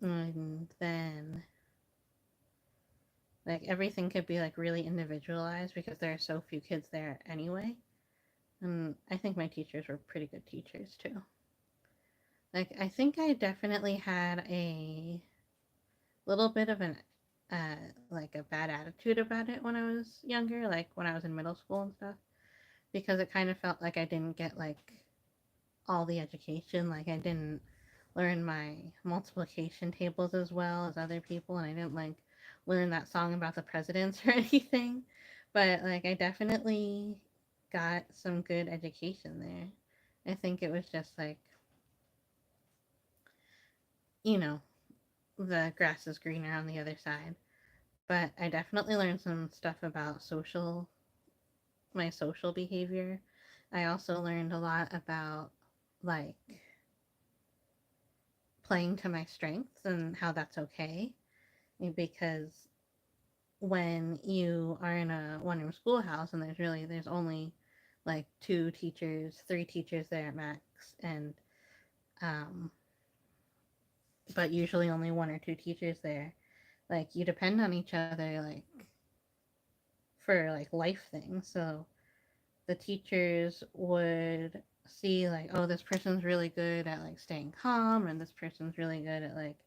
And then like everything could be like really individualized because there are so few kids there anyway. And I think my teachers were pretty good teachers too. Like I think I definitely had a little bit of an like a bad attitude about it when I was younger, like when I was in middle school and stuff, because it kind of felt like I didn't get like all the education. Like I didn't learn my multiplication tables as well as other people, and I didn't like learn that song about the presidents or anything. But like I definitely got some good education there. I think it was just like, you know, the grass is greener on the other side. But I definitely learned some stuff about my social behavior. I also learned a lot about like playing to my strengths and how that's okay because when you are in a one room schoolhouse and there's only like 2 teachers, 3 teachers there at max and um but usually only 1 or 2 teachers there. Like you depend on each other like for like life things. So the teachers would see like, oh, this person's really good at like staying calm and this person's really good at like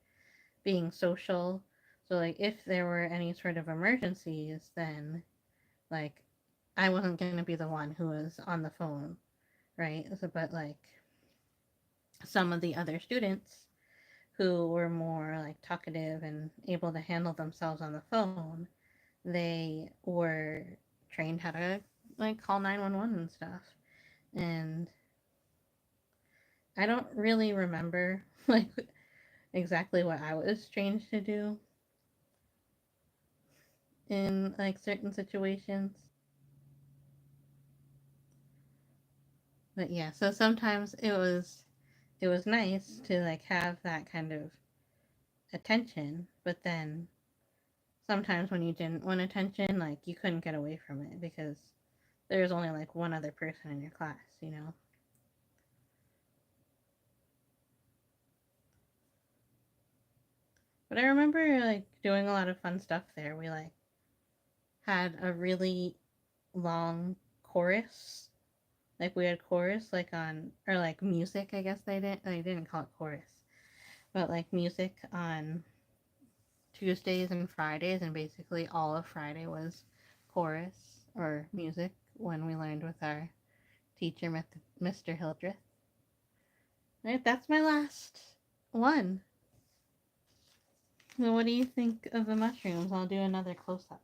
being social. So like if there were any sort of emergencies, then like I wasn't going to be the one who was on the phone, right? So, but like some of the other students who were more like talkative and able to handle themselves on the phone, they were trained how to like call 911 and stuff. And I don't really remember like exactly what I was trained to do in like certain situations. But yeah, so sometimes it was nice to like have that kind of attention, but then sometimes when you didn't want attention, like you couldn't get away from it because there was only like one other person in your class. But I remember like doing a lot of fun stuff there. We like had a really long chorus. Like we had chorus like on or like music, I guess they didn't call it chorus. But like music on Tuesdays and Fridays, and basically all of Friday was chorus or music when we learned with our teacher, Mr. Hildreth. Right, that's my last one. So what do you think of the mushrooms? I'll do another close up.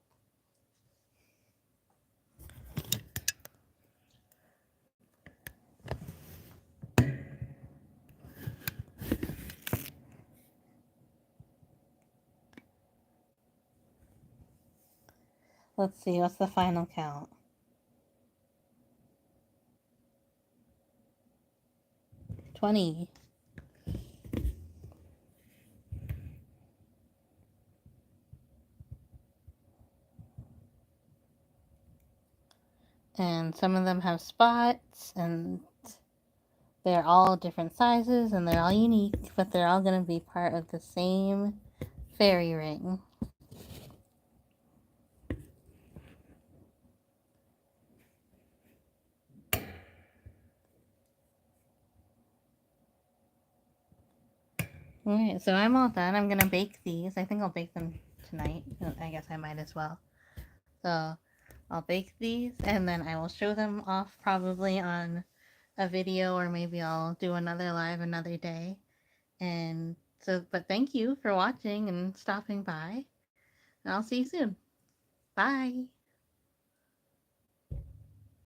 Let's see, what's the final count? 20. And some of them have spots, and they're all different sizes, and they're all unique, but they're all going to be part of the same fairy ring. Alright, so I'm all done. I'm gonna bake these. I think I'll bake them tonight. I guess I might as well. So I'll bake these and then I will show them off probably on a video, or maybe I'll do another live another day. And so, but thank you for watching and stopping by. And I'll see you soon. Bye.